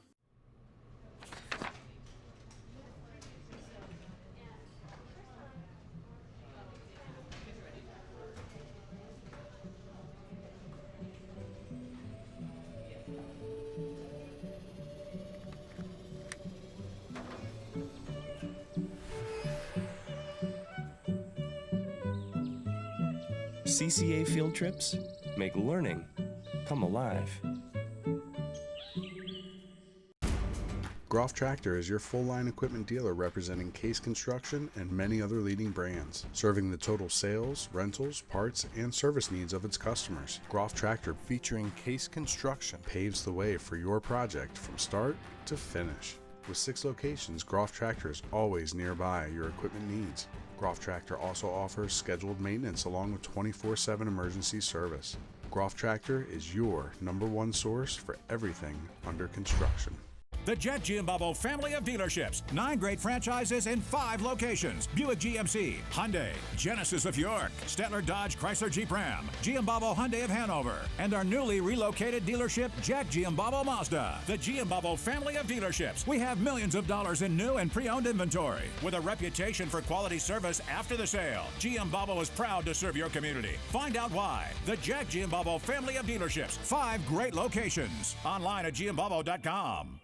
S14: CCA field trips make learning come alive.
S15: Groff Tractor is your full-line equipment dealer representing Case Construction and many other leading brands, serving the total sales, rentals, parts, and service needs of its customers. Groff Tractor, featuring Case Construction, paves the way for your project from start to finish. With 6 locations, Groff Tractor is always nearby your equipment needs. Groff Tractor also offers scheduled maintenance along with 24/7 emergency service. Groff Tractor is your #1 source for everything under construction.
S5: The Jet Giambabo family of dealerships. 9 great franchises in 5 locations. Buick GMC, Hyundai, Genesis of York, Stettler Dodge Chrysler Jeep Ram, Giambabo Hyundai of Hanover, and our newly relocated dealership, Jack Giambabo Mazda. The Giambabo family of dealerships. We have millions of dollars in new and pre-owned inventory. With a reputation for quality service after the sale, Giambabo is proud to serve your community. Find out why. The Jack Giambabo family of dealerships. 5 great locations. Online at giambabo.com.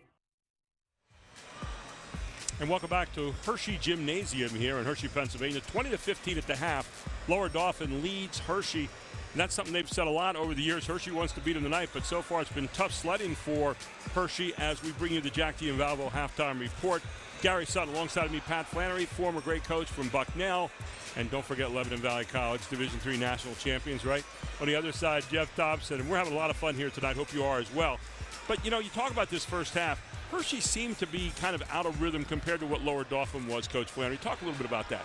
S2: And welcome back to Hershey Gymnasium here in Hershey, Pennsylvania. 20-15 at the half. Lower Dauphin leads Hershey. And that's something they've said a lot over the years. Hershey wants to beat them tonight, but so far it's been tough sledding for Hershey as we bring you the Jack Giambabo halftime report. Gary Sutton alongside of me, Pat Flannery, former great coach from Bucknell. And don't forget Lebanon Valley College, Division III national champions, right? On the other side, Jeff Dobson. And we're having a lot of fun here tonight. Hope you are as well. But, you know, you talk about this first half. Hershey seemed to be kind of out of rhythm compared to what Lower Dauphin was, Coach Flannery. Talk a little bit about that.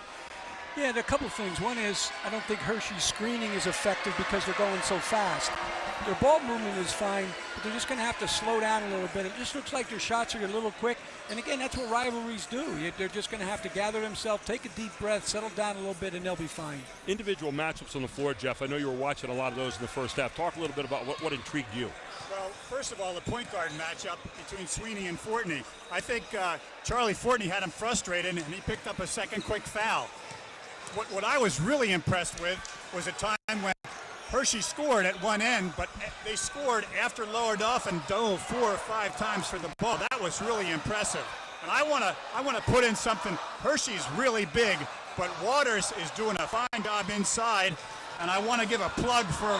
S4: Yeah, there are a couple of things. One is I don't think Hershey's screening is effective because they're going so fast. Their ball movement is fine, but they're just going to have to slow down a little bit. It just looks like their shots are a little quick. And again, that's what rivalries do. They're just going to have to gather themselves, take a deep breath, settle down a little bit, and they'll be fine.
S2: Individual matchups on the floor, Jeff. I know you were watching a lot of those in the first half. Talk a little bit about what intrigued you.
S3: Well, first of all, the point guard matchup between Sweeney and Fortney. I think Charlie Fortney had him frustrated, and he picked up a second quick foul. What I was really impressed with was a time when Hershey scored at one end, but they scored after Lower Dauphin dove 4 or 5 times for the ball. That was really impressive. And I want to put in something. Hershey's really big, but Waters is doing a fine job inside. And I want to give a plug for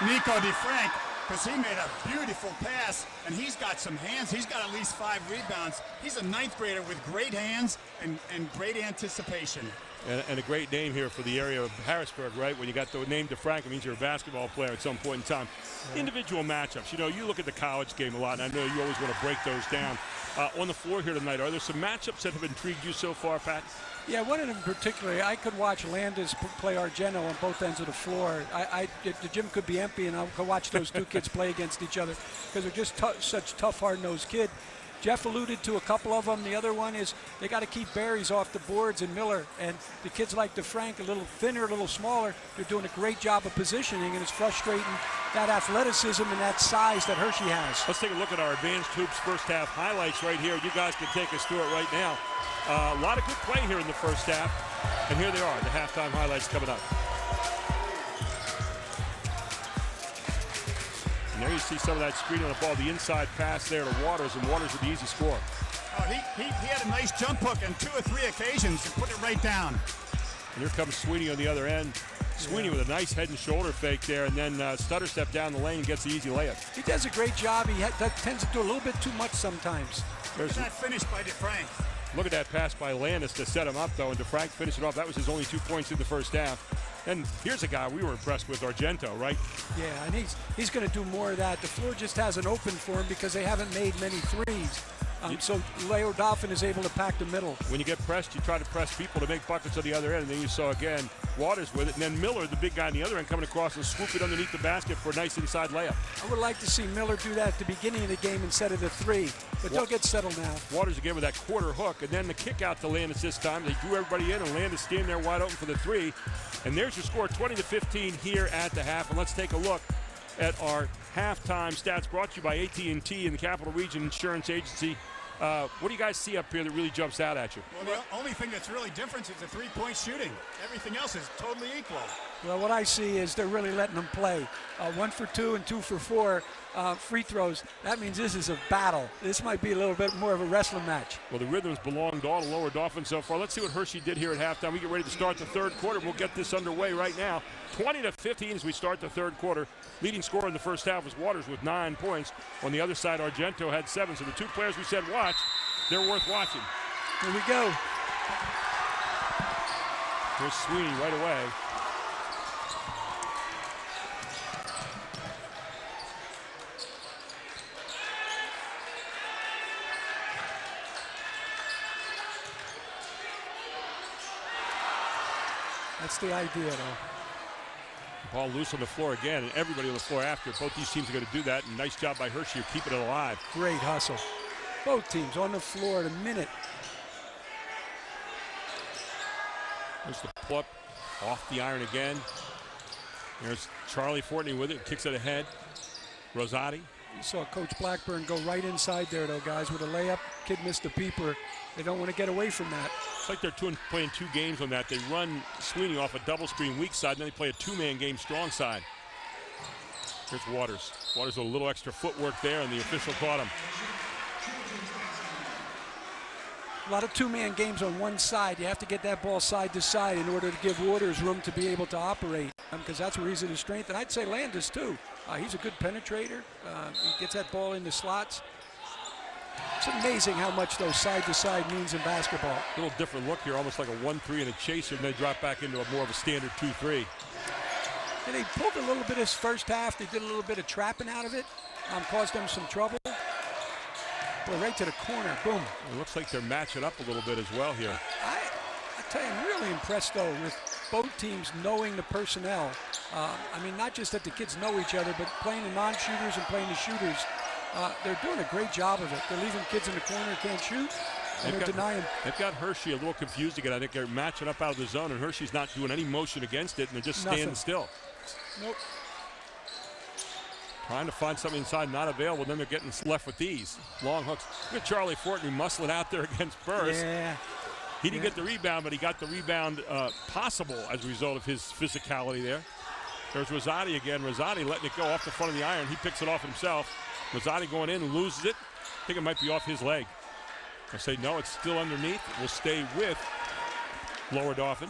S3: Nico DeFrank, because he made a beautiful pass, and he's got some hands. He's got at least 5 rebounds. He's a 9th grader with great hands and great anticipation.
S2: And a great name here for the area of Harrisburg, right? When you got the name DeFrank, it means you're a basketball player at some point in time. Yeah. Individual matchups. You know, you look at the college game a lot, and I know you always want to break those down. On the floor here tonight, are there some matchups that have intrigued you so far, Pat?
S4: Yeah, one of them particularly, I could watch Landis play Argento on both ends of the floor. The gym could be empty, and I could watch those 2 kids play against each other because they're just such tough, hard-nosed kids. Jeff alluded to a couple of them. The other one is they got to keep Berries off the boards and Miller. And the kids like DeFrank, a little thinner, a little smaller, they're doing a great job of positioning, and it's frustrating that athleticism and that size that Hershey has.
S2: Let's take a look at our Advanced Hoops first half highlights right here. You guys can take us through it right now. A lot of good play here in the first half. And here they are, the halftime highlights coming up. And there you see some of that screen on the ball, the inside pass there to Waters, and Waters with the easy score.
S3: Oh, he had a nice jump hook on 2 or 3 occasions and put it right down.
S2: And here comes Sweeney on the other end. Sweeney with a nice head and shoulder fake there, and then stutter step down the lane and gets the easy layup.
S4: He does a great job. He tends to do a little bit too much sometimes.
S3: There's that finish by DeFrank.
S2: Look at that pass by Landis to set him up, though, and DeFrank finished it off. That was his only 2 points in the first half. And here's a guy we were impressed with, Argento, right?
S4: Yeah, and he's going to do more of that. The floor just hasn't opened for him because they haven't made many threes. So Leo Dauphin is able to pack the middle.
S2: When you get pressed, you try to press people to make buckets on the other end, and then you saw, again, Waters with it, and then Miller, the big guy on the other end, coming across and swoop it underneath the basket for a nice inside layup.
S4: I would like to see Miller do that at the beginning of the game instead of the three, but they'll get settled now.
S2: Waters again with that quarter hook, and then the kick out to Landis this time. They drew everybody in, and Landis standing there wide open for the three. And there's your score, 20-15 here at the half. And let's take a look at our halftime stats brought to you by AT&T and the Capital Region Insurance Agency. What do you guys see up here that really jumps out at you?
S3: Well, the only thing that's really different is the three-point shooting. Everything else is totally equal.
S4: Well, what I see is they're really letting them play. 1 for 2 and 2 for 4 free throws. That means this is a battle. This might be a little bit more of a wrestling match.
S2: Well, the rhythms belong to all the lower Dauphin so far. Let's see what Hershey did here at halftime. We get ready to start the third quarter. We'll get this underway right now. 20-15 as we start the third quarter. Leading scorer in the first half was Waters with 9 points. On the other side, Argento had 7. So the two players we said watch, they're worth watching.
S4: Here we go.
S2: Here's Sweeney right away.
S4: That's the idea, though.
S2: Ball loose on the floor again, and everybody on the floor after. Both these teams are going to do that, and nice job by Hershey of keeping it alive.
S4: Great hustle. Both teams on the floor at a minute.
S2: There's the pull-up off the iron again. There's Charlie Fortney with it, kicks it ahead. Rosati.
S4: You saw Coach Blackburn go right inside there, though, guys, with a layup. Kid missed a peeper. They don't want to get away from that.
S2: It's like they're playing 2 games on that. They run Sweeney off a double screen weak side, and then they play a 2-man game strong side. Here's Waters. Waters with a little extra footwork there, and the official caught him.
S4: A lot of 2-man games on one side. You have to get that ball side to side in order to give Waters room to be able to operate, because that's where he's at his strength. And I'd say Landis, too. He's a good penetrator. He gets that ball in the slots. It's amazing how much those side-to-side means in basketball.
S2: A little different look here, almost like a 1-3 and a chaser, and they drop back into more of a standard 2-3.
S4: And they pulled a little bit this first half. They did a little bit of trapping out of it. Caused them some trouble. Boy, right to the corner, boom.
S2: It looks like they're matching up a little bit as well here.
S4: I tell you, I'm really impressed, though, with both teams knowing the personnel. I mean, not just that the kids know each other, but playing the non-shooters and playing the shooters. They're doing a great job of it. They're leaving kids in the corner who can't shoot, and they're denying.
S2: They've got Hershey a little confused again. I think they're matching up out of the zone, and Hershey's not doing any motion against it, and they're just standing still.
S4: Nope.
S2: Trying to find something inside, not available. Then they're getting left with these long hooks. Look at Charlie Fortney muscling out there against Burris.
S4: Yeah.
S2: He didn't get the rebound, but he got the rebound possible as a result of his physicality there. There's Rosati again. Rosati letting it go off the front of the iron. He picks it off himself. Rosati going in and loses it. I think it might be off his leg. I say no, it's still underneath. We'll stay with Lower Dauphin.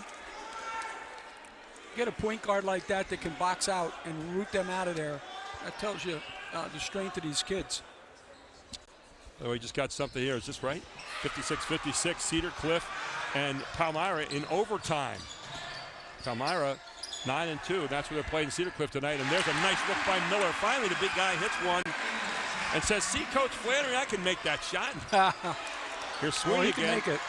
S4: Get a point guard like that can box out and root them out of there. That tells you the strength of these kids.
S2: Oh, we just got something here. Is this right? 56-56, Cedar Cliff and Palmyra in overtime. Palmyra 9-2. That's where they're playing Cedar Cliff tonight. And there's a nice look by Miller. Finally, the big guy hits one and says, "See, Coach Flannery, I can make that shot." Here's Sweeney again.
S4: Make it.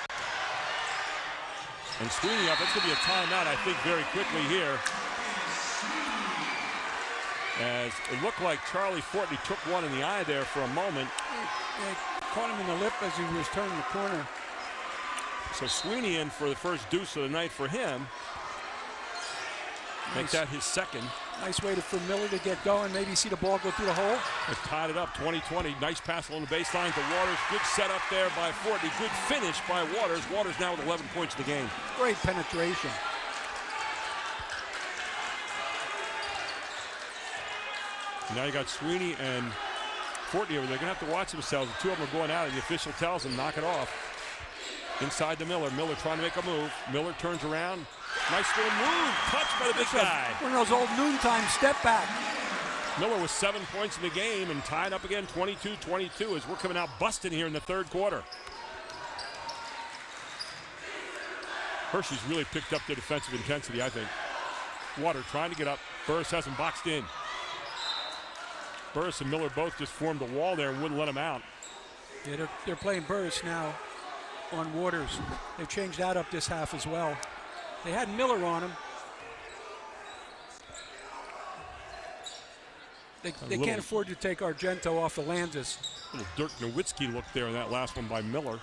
S2: And Sweeney up. That's going to be a timeout, I think, very quickly here. As it looked like Charlie Fortney took one in the eye there for a moment.
S4: They caught him in the lip as he was turning the corner.
S2: So Sweeney in for the first deuce of the night for him. Make that his second.
S4: Nice way for Miller to get going. Maybe see the ball go through the hole.
S2: They tied it up, 20-20. Nice pass along the baseline to Waters. Good setup there by Fortney. Good finish by Waters. Waters now with 11 points in the game.
S4: Great penetration.
S2: Now you got Sweeney and Fortney over there. They're going to have to watch themselves. The two of them are going out, and the official tells them, knock it off. Inside to Miller. Miller trying to make a move. Miller turns around, Nice little move. Touched by the big guy.
S4: One of those old noontime step back.
S2: Miller with 7 points in the game and tied up again 22-22 as we're coming out busting here in the third quarter. Hershey's really picked up their defensive intensity, I think. Water trying to get up. Burris has him boxed in. Burris and Miller both just formed a wall there and wouldn't let him out.
S4: Yeah, they're playing Burris now on Waters. They've changed that up this half as well. They had Miller on him. They can't afford to take Argento off the Landis.
S2: Little Dirk Nowitzki look there in that last one by Miller.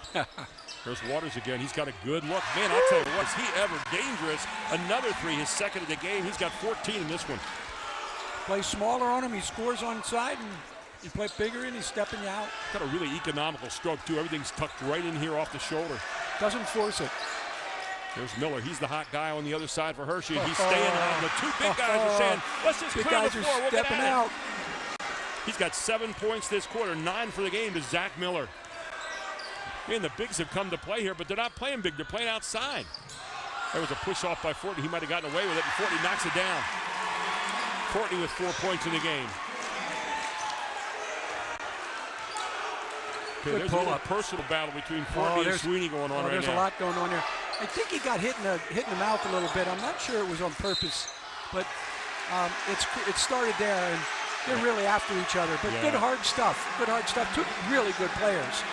S2: There's Waters again. He's got a good look. Man, I'll tell you what, is he ever dangerous? Another three, his second of the game. He's got 14 in this one.
S4: Play smaller on him. He scores on side, and you play bigger, and he's stepping you out.
S2: Got a really economical stroke, too. Everything's tucked right in here off the shoulder.
S4: Doesn't force it.
S2: There's Miller. He's the hot guy on the other side for Hershey. He's staying on. The two big guys are saying, let's just clear the floor. We'll
S4: stepping out.
S2: He's got 7 points this quarter, 9 for the game to Zach Miller. Man, the bigs have come to play here, but they're not playing big. They're playing outside. There was a push off by Fortney. He might have gotten away with it, and Fortney knocks it down. Fortney with 4 points in the game. Okay, there's a little personal battle between Fortney and Sweeney going on right
S4: now. There's a lot going on there. I think he got hit in the mouth a little bit. I'm not sure it was on purpose, but it started there, and they're really after each other. But good hard stuff. Good hard stuff. Two really good players.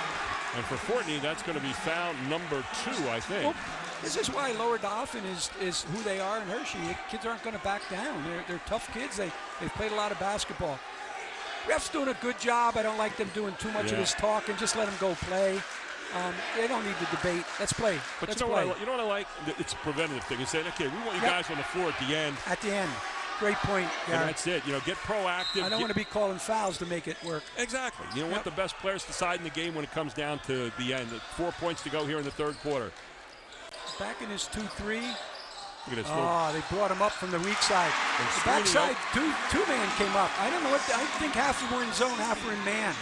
S2: And for Fortney, that's going to be foul number 2, I think.
S4: Well, this is why Lower Dauphin is who they are in Hershey. The kids aren't going to back down. They're tough kids. They've played a lot of basketball. Ref's doing a good job. I don't like them doing too much of this talk, and just let them go play. They don't need to debate. Let's play.
S2: But
S4: Let's
S2: you know
S4: play.
S2: What I like? It's a preventative thing. It's saying, okay, we want you guys on the floor at the end.
S4: At the end. Great point, Gary.
S2: And that's it. Get proactive.
S4: I don't want to be calling fouls to make it work.
S2: Exactly. You don't want the best players deciding the game when it comes down to the end. 4 points to go here in the third quarter.
S4: Back in his 2-3.
S2: Look at this.
S4: They brought him up from the weak side. The backside two-man came up. I don't know I think half were in zone, half were in man.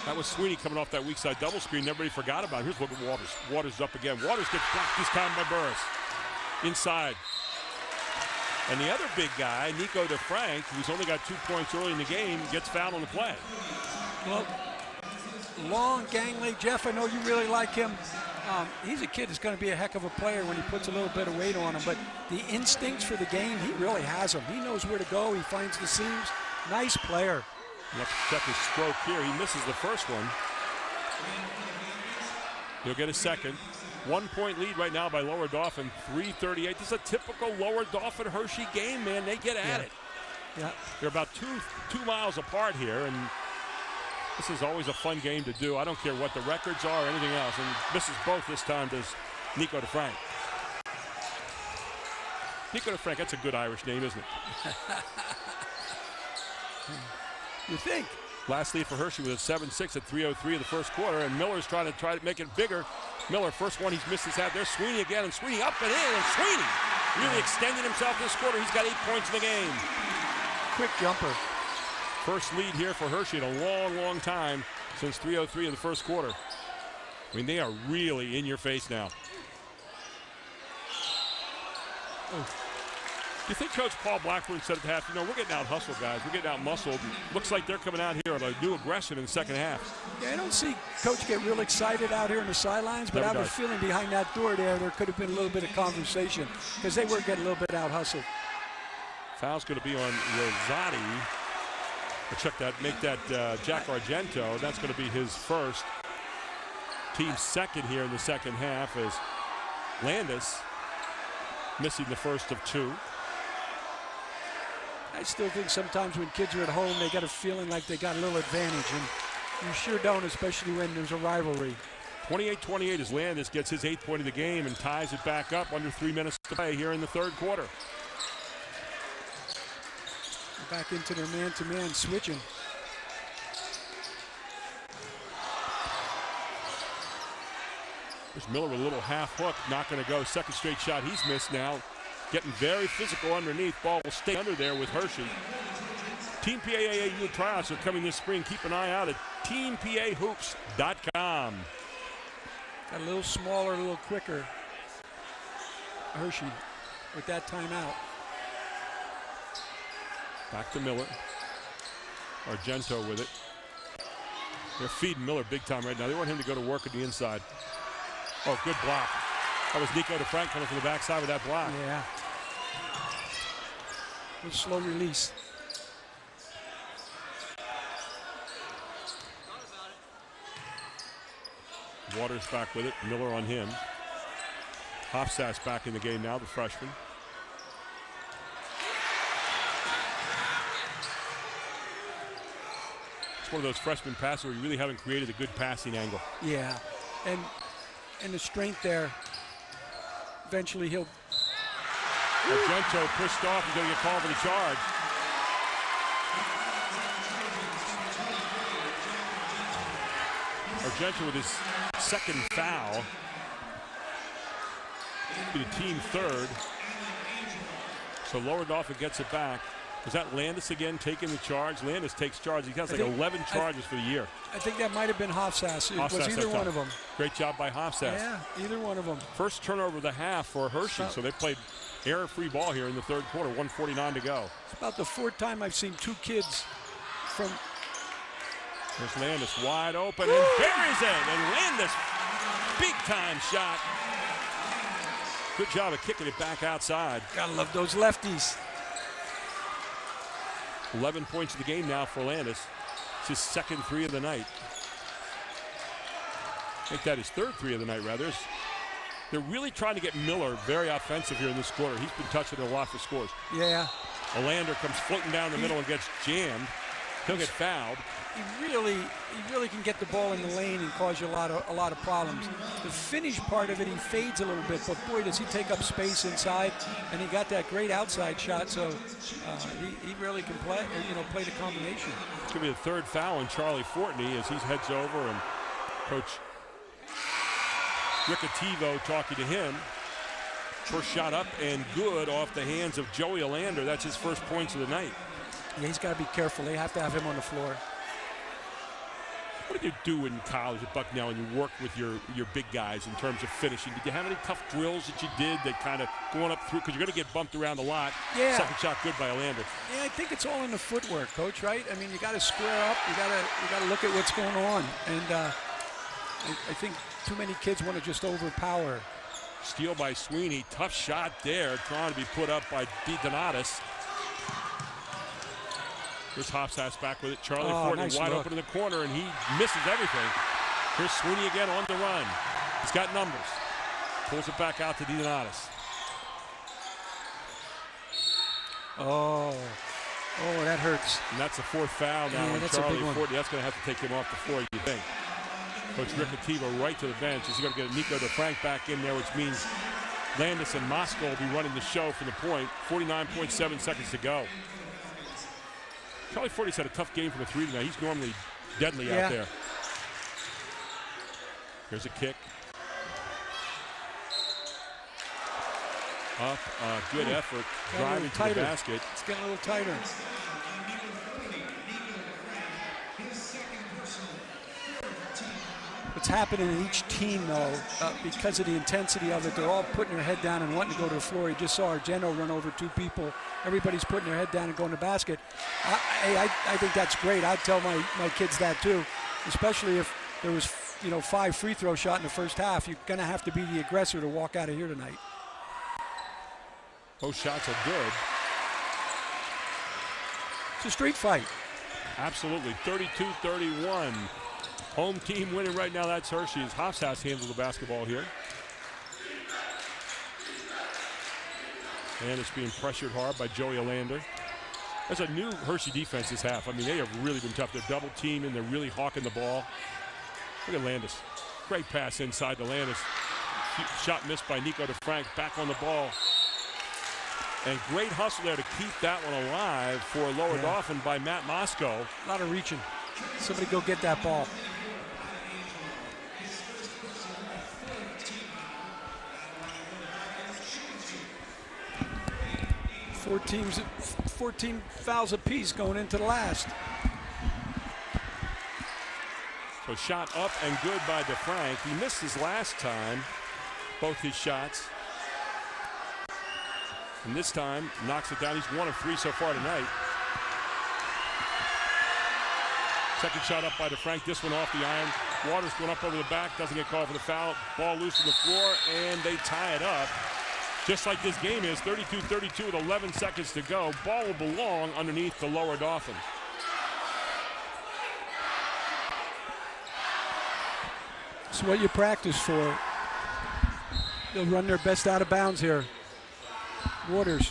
S2: That was Sweeney coming off that weak side double screen. Everybody forgot about it. Here's look at Waters. Waters up again. Waters gets blocked this time by Burris. Inside. And the other big guy, Nico DeFrank, who's only got 2 points early in the game, gets fouled on the play.
S4: Well, long, gangly. Jeff, I know you really like him. He's a kid that's going to be a heck of a player when he puts a little bit of weight on him. But the instincts for the game, he really has them. He knows where to go. He finds the seams. Nice player.
S2: Let's check his stroke here. He misses the first one. He'll get a second. 1 point lead right now by Lower Dauphin, 3:38. This is a typical Lower Dauphin Hershey game, man. They get at it.
S4: Yeah.
S2: They're about two miles apart here, and this is always a fun game to do. I don't care what the records are or anything else. And misses both this time does Nico DeFrank. Nico DeFrank, that's a good Irish name, isn't it?
S4: You think?
S2: Last lead for Hershey with a 7-6 at 3:03 of the first quarter, and Miller's trying to make it bigger. Miller, first one he's missed his half. There's Sweeney again, and Sweeney up and in, and Sweeney really extending himself this quarter. He's got 8 points in the game.
S4: Quick jumper.
S2: First lead here for Hershey in a long, long time since 3:03 of the first quarter. I mean, they are really in your face now. Oh. Do you think Coach Paul Blackburn said at the half, we're getting out hustled, guys. We're getting out muscled. Looks like they're coming out here with a new aggression in the second half.
S4: Yeah, I don't see Coach get real excited out here in the sidelines, but I have a feeling behind that door there could have been a little bit of conversation because they were getting a little bit out hustled.
S2: Foul's going to be on Rosati. Check that, make that Jack Argento. That's going to be his first. Team second here in the second half is Landis missing the first of 2.
S4: I still think sometimes when kids are at home, they got a feeling like they got a little advantage, and you sure don't, especially when there's a rivalry.
S2: 28-28 as Landis gets his 8th point of the game and ties it back up under 3 minutes to play here in the third quarter.
S4: Back into their man-to-man switching.
S2: There's Miller with a little half hook, not going to go. Second straight shot he's missed now. Getting very physical underneath. Ball will stay under there with Hershey. Team PAAU tryouts are coming this spring. Keep an eye out at teampahoops.com.
S4: Got a little smaller, a little quicker. Hershey. with that timeout.
S2: Back to Miller. Argento with it. They're feeding Miller big time right now. They want him to go to work at the inside. Oh, good block. That was Nico DeFrank coming from the backside with that block.
S4: Yeah. Good slow release.
S2: Waters back with it. Miller on him. Hofstad's back in the game now, the freshman. It's one of those freshman passes where you really haven't created a good passing angle.
S4: Yeah, and the strength there. Eventually he'll.
S2: Argento pushed off and going to get called for the charge. Argento with his second foul. Be the team third. So Lower Dauphin gets it back. Was that Landis again taking the charge? Landis takes charge. He has like 11 charges for the year.
S4: I think that might have been Hofstad. It was either one of them.
S2: Great job by Hofstad.
S4: Yeah, either one of them.
S2: First turnover of the half for Hershey. So they played error-free ball here in the third quarter. 1:49 to go.
S4: It's about the fourth time I've seen two kids from.
S2: There's Landis wide open and buries it. And Landis, big-time shot. Good job of kicking it back outside.
S4: Gotta love those lefties.
S2: 11 points in the game now for Landis. It's his second three of the night. I think that is third three of the night, rather. They're really trying to get Miller very offensive here in this quarter. He's been touching it a lot for scores.
S4: Yeah.
S2: Olander comes floating down the middle and gets jammed. He'll get fouled.
S4: He really can get the ball in the lane and cause you a lot of problems. The finish part of it, he fades a little bit, but boy, does he take up space inside, and he got that great outside shot. So he really can play the combination.
S2: It's gonna be the third foul on Charlie Fortney as he heads over, and Coach Ricativo talking to him. First shot up and good off the hands of Joey Olander. That's his first points of the night.
S4: Yeah, he's got to be careful. They have to have him on the floor.
S2: What did you do in college at Bucknell and you worked with your big guys in terms of finishing? Did you have any tough drills that you did that kind of going up through? Because you're going to get bumped around a lot.
S4: Yeah.
S2: Second shot good by Olander.
S4: Yeah, I think it's all in the footwork, Coach, right? I mean, you got to square up. You got to look at what's going on. And I think too many kids want to just overpower.
S2: Steal by Sweeney. Tough shot there. Trying to be put up by DeDonatis. Here's Hofstad back with it. Charlie Fortney
S4: nice
S2: wide
S4: look.
S2: open in the corner, and he misses everything. Here's Sweeney again on the run. He's got numbers. Pulls it back out to DeDonatis.
S4: Oh, that hurts.
S2: And that's the fourth foul now on
S4: that's
S2: Charlie
S4: a big one.
S2: Fortney. That's going to have to take him off the floor, you think. Coach Ricativo right to the bench. He's going to get Nico DeFrank back in there, which means Landis and Moscow will be running the show from the point. 49.7 seconds to go. Charlie Fortney's had a tough game from the three tonight. He's normally deadly out there. Here's a kick. Up, good effort, driving to the basket.
S4: It's getting a little tighter. What's happening in each team, though, because of the intensity of it, they're all putting their head down and wanting to go to the floor. You just saw Argento run over two people. Everybody's putting their head down and going to the basket. I think that's great. I'd tell my kids that too, especially if there was 5 free throw shot in the first half. You're going to have to be the aggressor to walk out of here tonight.
S2: Both shots are good.
S4: It's a street fight.
S2: Absolutely, 32-31. Home team winning right now, that's Hershey, as Hofstad handles the basketball here. And it's being pressured hard by Joey Olander. That's a new Hershey defense this half. I mean, they have really been tough. They're double teaming, they're really hawking the ball. Look at Landis. Great pass inside to Landis. Shot missed by Nico DeFrank, back on the ball. And great hustle there to keep that one alive for Lower Dauphin by Matt Moscow.
S4: A lot of reaching. Somebody go get that ball. Four team fouls apiece going into the last.
S2: So shot up and good by DeFrank. He missed his last time, both his shots. And this time, knocks it down. He's 1 of 3 so far tonight. Second shot up by DeFrank. This one off the iron. Waters going up over the back. Doesn't get called for the foul. Ball loose on the floor, and they tie it up. Just like this game is, 32-32 with 11 seconds to go. Ball will belong underneath the lower Dauphin.
S4: It's what you practice for. They'll run their best out of bounds here. Waters.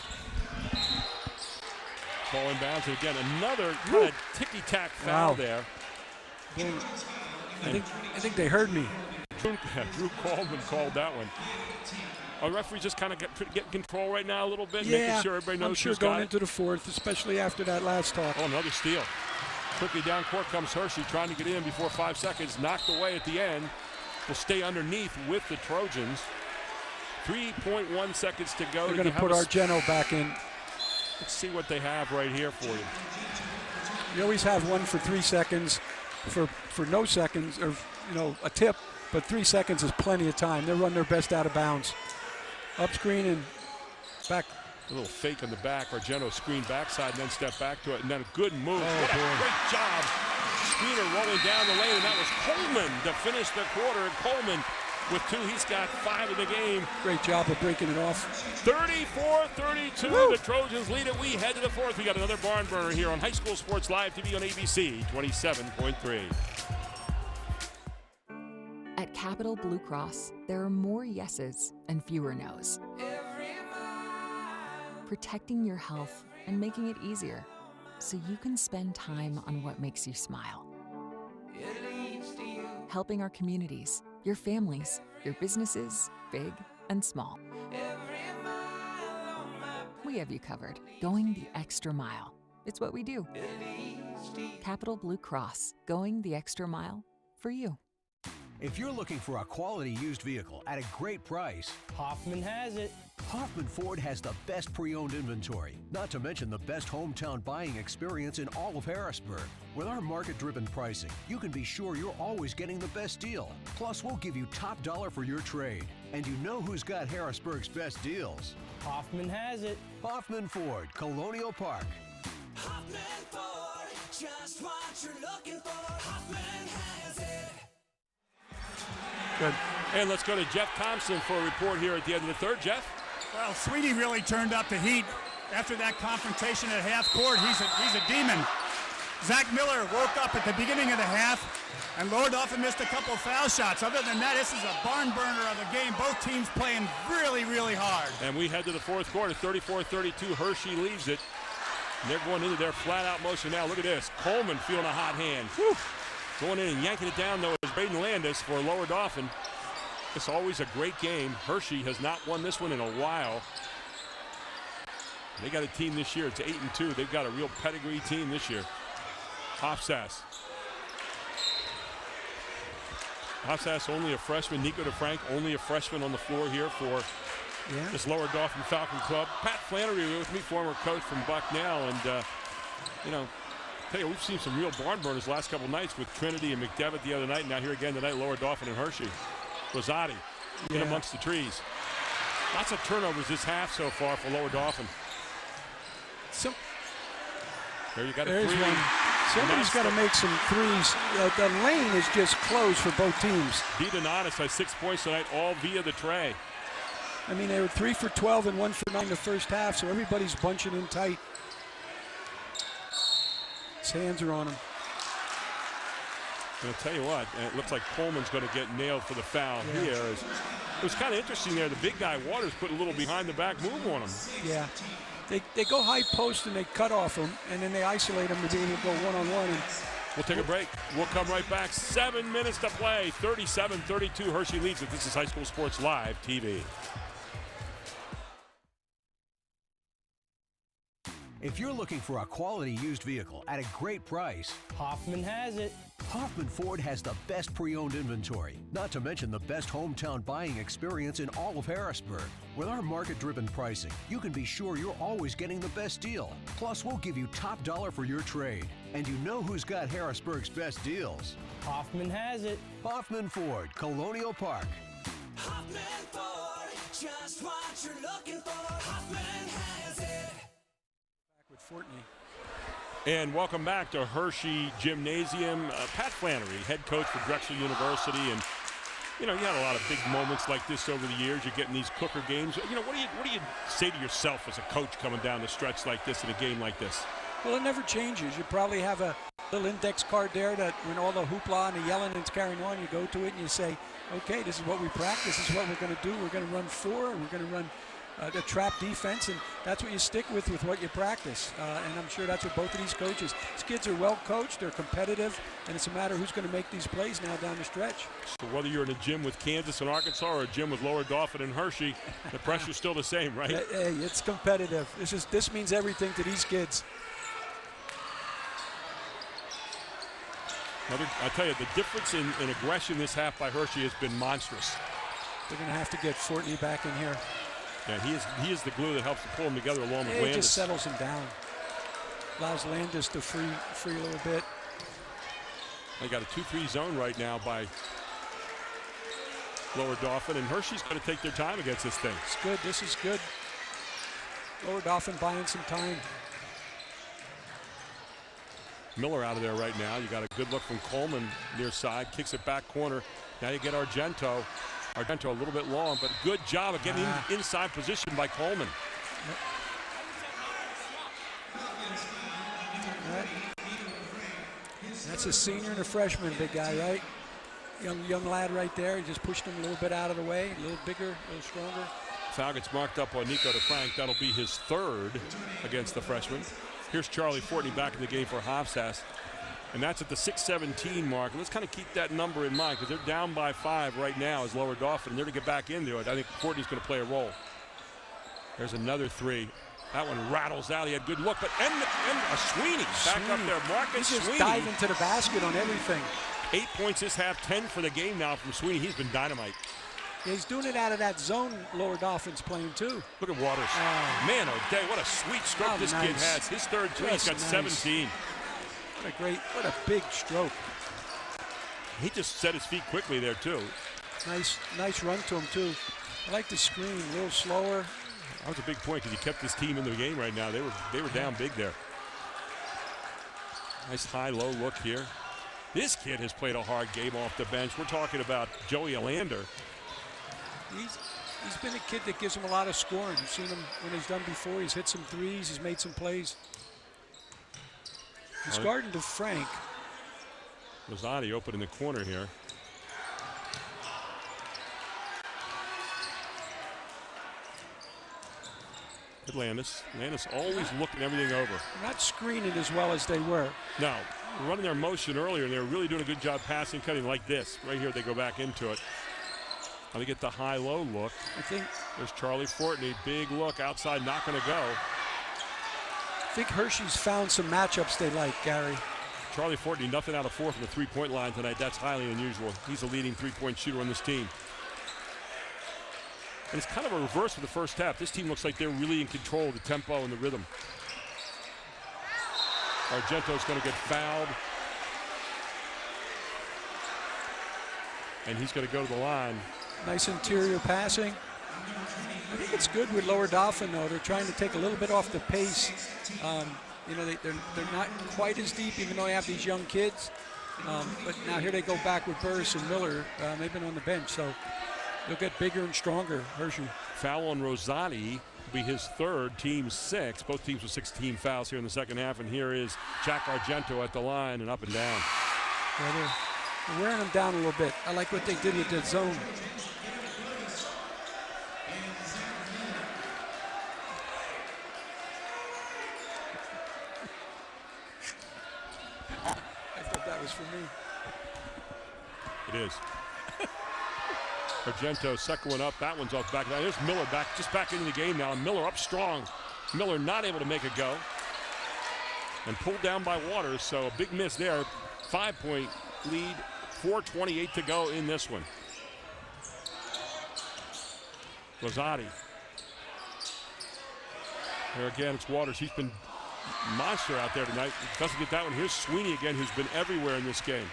S2: Ball in bounds, and again, another kind of ticky-tack foul there.
S4: I think they heard me.
S2: Drew Coleman called that one. Our referee just kind of get control right now a little bit,
S4: Yeah,
S2: making sure everybody knows
S4: I'm sure
S2: who's
S4: going
S2: got
S4: into the fourth, especially after that last talk.
S2: Oh, another steal. Quickly down court comes Hershey, trying to get in before 5 seconds. Knocked away at the end. Will stay underneath with the Trojans. 3.1 seconds to go.
S4: They're going to put Argento back in.
S2: Let's see what they have right here for you.
S4: You always have one for 3 seconds, for no seconds, or a tip, but 3 seconds is plenty of time. They'll run their best out of bounds. Up screen and back.
S2: A little fake on the back. Argento screen backside and then step back to it. And then a good move.
S4: Oh,
S2: what a great job. Screener rolling down the lane, and that was Coleman to finish the quarter. And Coleman with 2. He's got 5 in the game.
S4: Great job of breaking it off.
S2: 34-32. The Trojans lead it. We head to the fourth. We got another barn burner here on High School Sports Live TV on ABC 27.3.
S16: At Capital Blue Cross, there are more yeses and fewer nos. Protecting your health and making it easier so you can spend time on what makes you smile. Helping our communities, your families, your businesses, big and small. We have you covered, going the extra mile. It's what we do. Capital Blue Cross, going the extra mile for you.
S6: If you're looking for a quality used vehicle at a great price,
S7: Hoffman has it.
S6: Hoffman Ford has the best pre-owned inventory, not to mention the best hometown buying experience in all of Harrisburg. With our market-driven pricing, you can be sure you're always getting the best deal. Plus, we'll give you top dollar for your trade. And you know who's got Harrisburg's best deals.
S7: Hoffman has it.
S6: Hoffman Ford, Colonial Park.
S8: Hoffman Ford, just what you're looking for. Hoffman has it.
S2: Good. And let's go to Jeff Thompson for a report here at the end of the third. Jeff?
S3: Well, Sweeney really turned up the heat after that confrontation at half court. He's a demon. Zach Miller woke up at the beginning of the half, and Lower Dauphin missed a couple foul shots. Other than that, this is a barn burner of a game. Both teams playing really, really hard.
S2: And we head to the fourth quarter, 34-32. Hershey leads it. And they're going into their flat-out motion now. Look at this. Coleman feeling a hot hand. Whew. Going in and yanking it down, though, is Braden Landis for Lower Dauphin. It's always a great game. Hershey has not won this one in a while. They got a team this year. It's 8-2. They've got a real pedigree team this year. Hofsass. Hofsass, only a freshman. Nico DeFrank, only a freshman on the floor here for this Lower Dauphin Falcon Club. Pat Flannery with me, former coach from Bucknell. And, tell you, we've seen some real barn burners the last couple nights with Trinity and McDevitt the other night. And now here again tonight, Lower Dauphin and Hershey. Rosati in amongst the trees. Lots of turnovers this half so far for Lower Dauphin. There you got a three.
S4: One. Somebody's got to make some threes. The lane is just closed for both teams.
S2: D. Donatus has 6 points tonight, all via the tray.
S4: I mean, they were 3 for 12 and 1 for 9 the first half, so everybody's bunching in tight. His hands are on him.
S2: And I'll tell you what, it looks like Coleman's going to get nailed for the foul here. It was kind of interesting there. The big guy, Waters, put a little behind-the-back move on him.
S4: Yeah. They go high post and they cut off him, and then they isolate him to be able to go one-on-one.
S2: We'll take a break. We'll come right back. 7 minutes to play. 37-32. Hershey leads it. This is High School Sports Live TV.
S6: If you're looking for a quality used vehicle at a great price,
S7: Hoffman has it.
S6: Hoffman Ford has the best pre-owned inventory, not to mention the best hometown buying experience in all of Harrisburg. With our market-driven pricing, you can be sure you're always getting the best deal. Plus, we'll give you top dollar for your trade. And you know who's got Harrisburg's best deals.
S7: Hoffman has it.
S6: Hoffman Ford, Colonial Park.
S8: Hoffman Ford, just what you're looking for. Hoffman has it.
S4: Back with Fortney.
S2: And welcome back to Hershey Gymnasium. Pat Flannery, head coach for Drexel University, and you know, you had a lot of big moments like this over the years. You're getting these Cooker games. You know, what do you say to yourself as a coach coming down the stretch like this in a game like this?
S4: Well, it never changes. You probably have a little index card there that when all the hoopla and the yelling is carrying on, you go to it and you say, okay, this is what we practice. This is what we're going to do. We're going to run 4, and we're going to run the trap defense, and that's what you stick with what you practice. And I'm sure that's what both of these coaches. These kids are well coached, they're competitive, and it's a matter of who's going to make these plays now down the stretch.
S2: So whether you're in a gym with Kansas and Arkansas or a gym with Lower Dauphin and Hershey, the pressure's still the same, right?
S4: Hey, it's competitive. This means everything to these kids.
S2: I tell you, the difference in aggression this half by Hershey has been monstrous.
S4: They're going to have to get Fortney back in here.
S2: Yeah, he is the glue that helps to pull them together along with
S4: He
S2: Landis.
S4: just settles him down. Allows Landis to free a little bit.
S2: They got a 2-3 zone right now by Lower Dauphin, and Hershey's going to take their time against this thing.
S4: It's good. This is good. Lower Dauphin buying some time.
S2: Miller out of there right now. You got a good look from Coleman near side. Kicks it back corner. Now you get Argento. Argento a little bit long, but good job of getting inside position by Coleman.
S4: That's a senior and a freshman, big guy, right? Young lad right there. He just pushed him a little bit out of the way. A little bigger, a little stronger.
S2: Foul gets marked up on Nico DeFrank. That'll be his 3rd against the freshman. Here's Charlie Fortney back in the game for Hofstas. And that's at the 6:17 mark. Let's kind of keep that number in mind because they're down by 5 right now as Lower Dauphin. And they're to get back into it. I think Fortney's going to play a role. There's another 3. That one rattles out. He had good look, but and a Sweeney back up there. Marcus
S4: He's just
S2: Sweeney.
S4: diving into the basket on everything.
S2: 8 points this half, 10 for the game now from Sweeney. He's been dynamite.
S4: Yeah, he's doing it out of that zone Lower Dauphin's playing too.
S2: Look at Waters. Man, oh day, what a sweet stroke this kid has. His 3rd 3, he's got 17.
S4: What a big stroke.
S2: He just set his feet quickly there too.
S4: Nice run to him too. I like the screen, a little slower.
S2: That was a big point because he kept his team in the game right now. They were down big there. Nice high-low look here. This kid has played a hard game off the bench. We're talking about Joey Alander.
S4: He's been a kid that gives him a lot of scoring. You've seen him when he's done before. He's hit some threes. He's made some plays. He's guarding to Frank.
S2: Rosati open in the corner here. Good Landis. Landis always looking everything over.
S4: Not screening as well as they were.
S2: No, running their motion earlier, and they were really doing a good job passing, cutting like this. Right here, they go back into it. Now they get the high-low look.
S4: I think
S2: there's Charlie Fortney, big look outside, not going to go.
S4: I think Hershey's found some matchups they like, Gary.
S2: Charlie Fortney, nothing out of 4 from the three-point line tonight. That's highly unusual. He's a leading three-point shooter on this team. And it's kind of a reverse of the first half. This team looks like they're really in control of the tempo and the rhythm. Argento's going to get fouled. And he's going to go to the line.
S4: Nice interior passing. I think it's good with Lower Dauphin, though. They're trying to take a little bit off the pace. You know, they're not quite as deep, even though they have these young kids. But now here they go back with Burris and Miller. They've been on the bench, so they'll get bigger and stronger, Hershey.
S2: Foul on Rosati will be his 3rd, team 6. Both teams with 16 fouls here in the second half, and here is Jack Argento at the line and up and down.
S4: Yeah, they're wearing them down a little bit. I like what they did with the zone. I thought that was for me.
S2: It is. Argento, second one up. That one's off back. Now there's Miller just back into the game now. And Miller up strong. Miller not able to make a go. And pulled down by Waters, so a big miss there. 5-point lead, 4:28 to go in this one. Rosati. There again, it's Waters. He's been monster out there tonight. Doesn't get that one. Here's Sweeney again, who's been everywhere in this game.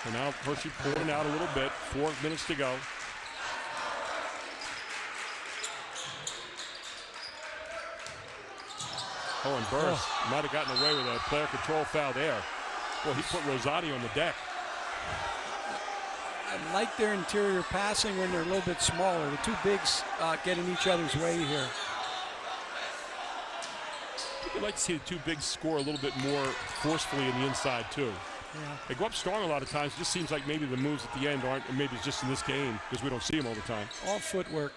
S2: And now Hershey pulling out a little bit. 4 minutes to go. Oh, and Burris might have gotten away with a player control foul there. Boy, he put Rosati on the deck.
S4: I like their interior passing when they're a little bit smaller. The two bigs get in each other's way here.
S2: I think I'd like to see the two bigs score a little bit more forcefully in the inside, too.
S4: Yeah.
S2: They go up strong a lot of times. It just seems like maybe the moves at the end aren't, or maybe it's just in this game because we don't see them all the time.
S4: All footwork.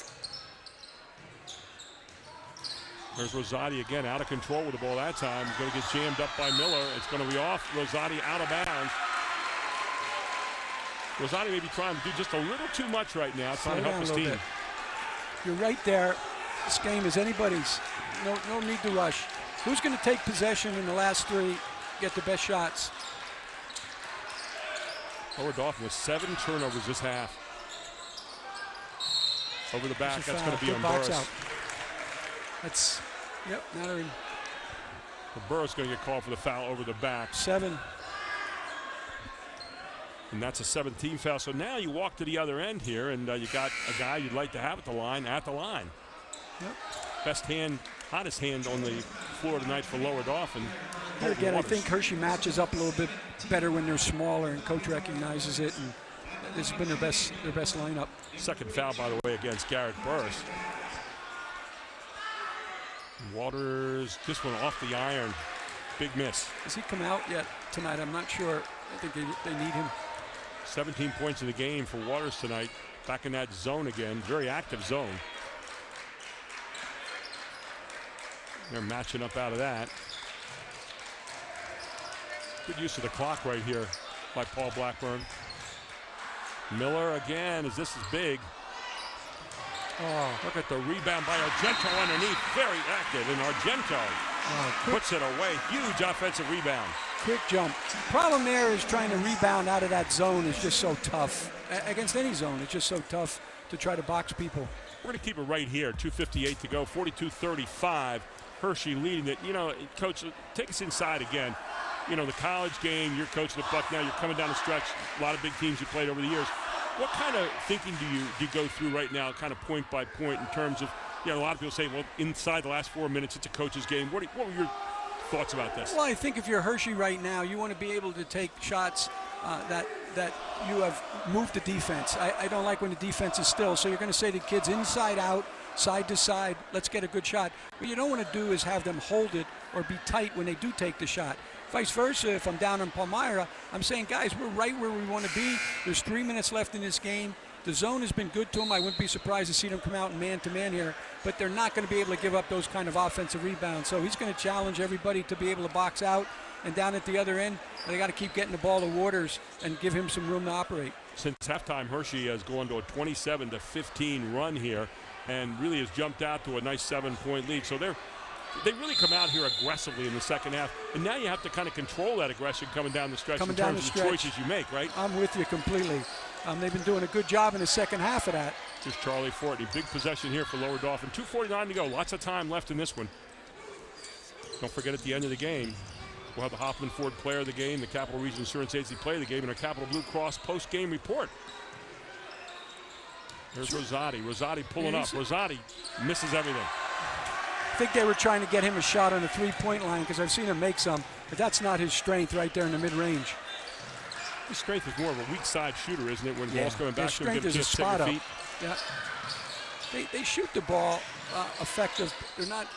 S2: There's Rosati again, out of control with the ball that time. He's going to get jammed up by Miller. It's going to be off. Rosati out of bounds. Rosati may be trying to do just a little too much right now, trying to help his team.
S4: You're right there. This game is anybody's. No need to rush. Who's going to take possession in the last three, get the best shots?
S2: Lower Dauphin with 7 turnovers this half. Over the back, that's going to be on Burris.
S4: That's, yep, now they're in.
S2: Burris going to get called for the foul over the back.
S4: 7.
S2: And that's a 17 foul. So now you walk to the other end here, and you got a guy you'd like to have at the line.
S4: Yep.
S2: Best hand, hottest hand on the floor tonight for Lower Dauphin.
S4: Here again, I think Hershey matches up a little bit better when they're smaller, and coach recognizes it. And this has been their best lineup.
S2: Second foul, by the way, against Garrett Burris. Waters, this one off the iron. Big miss.
S4: Has he come out yet tonight? I'm not sure. I think they need him.
S2: 17 points in the game for Waters tonight. Back in that zone again. Very active zone. They're matching up out of that. Good use of the clock right here by Paul Blackburn. Miller again, as this is big. Oh, look at the rebound by Argento underneath. Very active, and Argento puts it away. Huge offensive rebound.
S4: Quick jump. Problem there is trying to rebound out of that zone is just so tough. Against any zone, it's just so tough to try to box people.
S2: We're going to keep it right here. 2:58 to go. 42-35. Hershey leading it. You know, Coach, take us inside again. You know, the college game, you're coaching the Buck now. You're coming down the stretch. A lot of big teams you played over the years. What kind of thinking do you go through right now, kind of point by point, in terms of, you know, a lot of people say, well, inside the last 4 minutes, it's a coach's game. What were your thoughts about this?
S4: Well, I think if you're Hershey right now, you want to be able to take shots that you have moved the defense. I don't like when the defense is still, so you're going to say to kids inside out, side to side, let's get a good shot. What you don't want to do is have them hold it or be tight when they do take the shot. Vice versa, if I'm down on Palmyra, I'm saying, guys, we're right where we want to be. There's 3 minutes left in this game. The zone has been good to them. I wouldn't be surprised to see them come out in man-to-man here, but they're not going to be able to give up those kind of offensive rebounds. So he's going to challenge everybody to be able to box out, and down at the other end, they got to keep getting the ball to Waters and give him some room to operate.
S2: Since halftime, Hershey has gone to a 27-15 run here and really has jumped out to a nice 7-point lead. So they really come out here aggressively in the second half, and now you have to kind of control that aggression coming down the stretch in terms of the choices you make, right?
S4: I'm with you completely. They've been doing a good job in the second half of that.
S2: Here's Charlie Fortney. Big possession here for Lower Dauphin. 2:49 to go. Lots of time left in this one. Don't forget, at the end of the game, we'll have the Hoffman Ford Player of the Game, the Capital Region Insurance Agency Player of the Game, and our Capital Blue Cross post-game report. There's Rosati. Rosati pulling up. Rosati misses everything.
S4: I think they were trying to get him a shot on the three-point line because I've seen him make some, but that's not his strength right there in the mid-range.
S2: His strength is more of a weak side shooter, isn't it? When the ball's coming back to him,
S4: strength is a spot up. Yeah. They shoot the ball effective. They're not.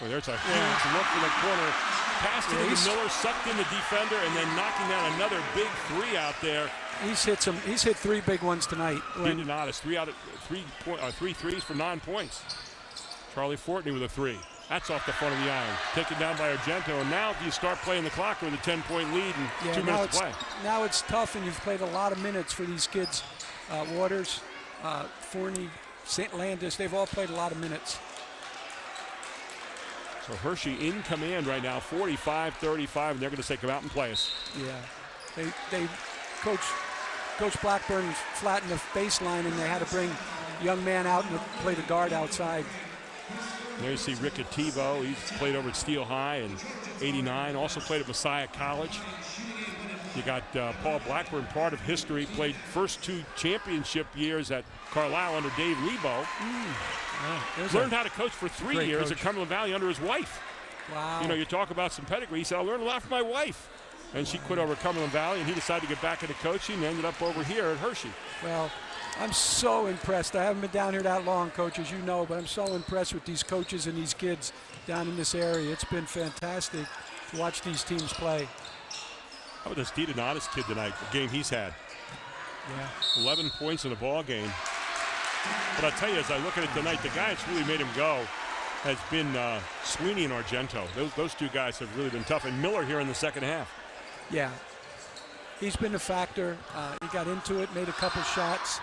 S2: Well, there's a huge look for the corner. Pass to Miller, sucked in the defender, and then knocking down another big three out there.
S4: He's hit 3 big ones tonight.
S2: Leonidas, 3 threes for 9 points. Charlie Fortney with a 3. That's off the front of the iron. Taken down by Argento. And now if you start playing the clock with a 10-point lead and 2 minutes to play.
S4: Now it's tough, and you've played a lot of minutes for these kids. Waters, Forney, St. Landis, they've all played a lot of minutes.
S2: So Hershey in command right now, 45-35, and they're going to say, come out and play us.
S4: Yeah. They Coach Blackburn flattened the baseline, and they had to bring young man out and play the guard outside.
S2: There you see Rick Ativo. He's played over at Steel High in '89. Also played at Messiah College. You got Paul Blackburn, part of history, played first 2 championship years at Carlisle under Dave Lebo. Learned how to coach for 3 years at Cumberland Valley under his wife.
S4: Wow.
S2: You know, you talk about some pedigree. He said, I learned a lot from my wife. And she quit over at Cumberland Valley, and he decided to get back into coaching and ended up over here at Hershey.
S4: Well, I'm so impressed. I haven't been down here that long, Coach, as you know, but I'm so impressed with these coaches and these kids down in this area. It's been fantastic to watch these teams play.
S2: How about this DeDonatis kid tonight, the game he's had?
S4: Yeah.
S2: 11 points in the ball game. But I'll tell you, as I look at it tonight, the guy that's really made him go has been Sweeney and Argento. Those 2 guys have really been tough. And Miller here in the second half.
S4: Yeah. He's been a factor. He got into it, made a couple shots.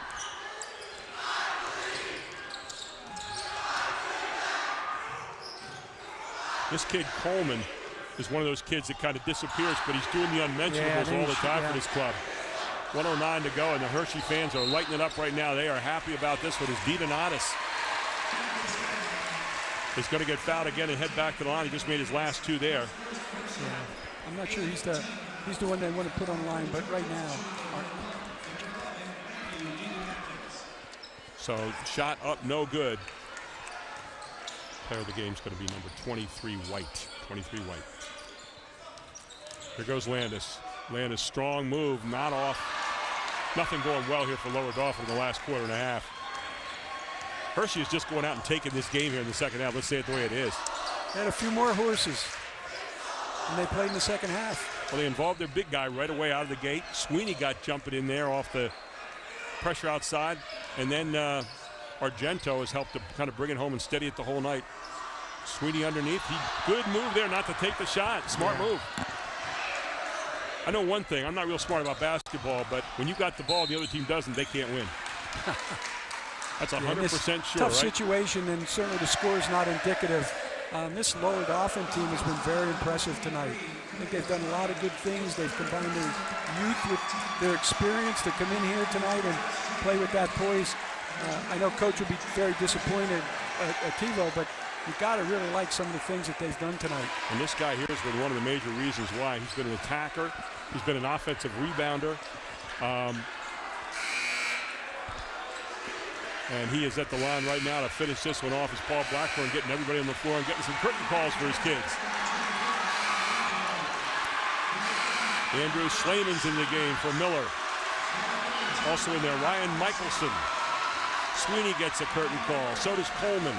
S2: This kid, Coleman, is one of those kids that kind of disappears, but he's doing the unmentionables all the time for this club. 1:09 to go, and the Hershey fans are lighting it up right now. They are happy about this one. As DeDonatis is going to get fouled again and head back to the line. He just made his last 2 there.
S4: Yeah. I'm not sure he's the one they want to put on the line, but right now.
S2: So shot up, no good. Player of the game is going to be number 23, White. 23 White. Here goes Landis. Landis, strong move, not off. Nothing going well here for Lower Dauphin in the last quarter and a half. Hershey is just going out and taking this game here in the second half. Let's say it the way it is.
S4: They had a few more horses, and they played in the second half.
S2: Well, they involved their big guy right away out of the gate. Sweeney got jumping in there off the pressure outside, and then Argento has helped to kind of bring it home and steady it the whole night. Sweeney underneath. Good move there not to take the shot. Smart move. I know one thing. I'm not real smart about basketball, but when you got the ball, the other team doesn't, they can't win. That's 100% sure,
S4: tough
S2: right?
S4: situation, and certainly the score is not indicative. This Lower Dauphin team has been very impressive tonight. I think they've done a lot of good things. They've combined their youth with their experience to come in here tonight and play with that poise. I know Coach will be very disappointed at TiVo, but you've got to really like some of the things that they've done tonight.
S2: And this guy here has been one of the major reasons why. He's been an attacker. He's been an offensive rebounder. And he is at the line right now to finish this one off as Paul Blackburn getting everybody on the floor and getting some curtain calls for his kids. Andrew Slayman's in the game for Miller. Also in there, Ryan Michelson. Sweeney gets a curtain call. So does Coleman.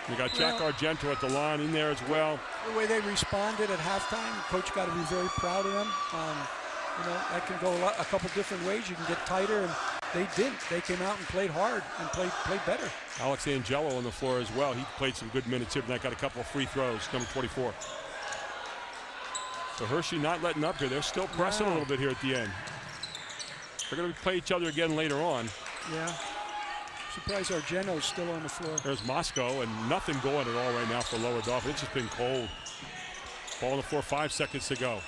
S2: We got Jack Argento at the line in there as well.
S4: The way they responded at halftime, Coach got to be very proud of them. You know, that can go a couple different ways. You can get tighter, and they didn't. They came out and played hard and played better.
S2: Alex Angelo on the floor as well. He played some good minutes here tonight. Got a couple of free throws, number 24. So Hershey not letting up here. They're still pressing a little bit here at the end. They're going to play each other again later on.
S4: Yeah. Surprised Argento's still on the floor.
S2: There's Moscow, and nothing going at all right now for Lower Dauphin. It's just been cold. Ball on the floor, 5 seconds to go.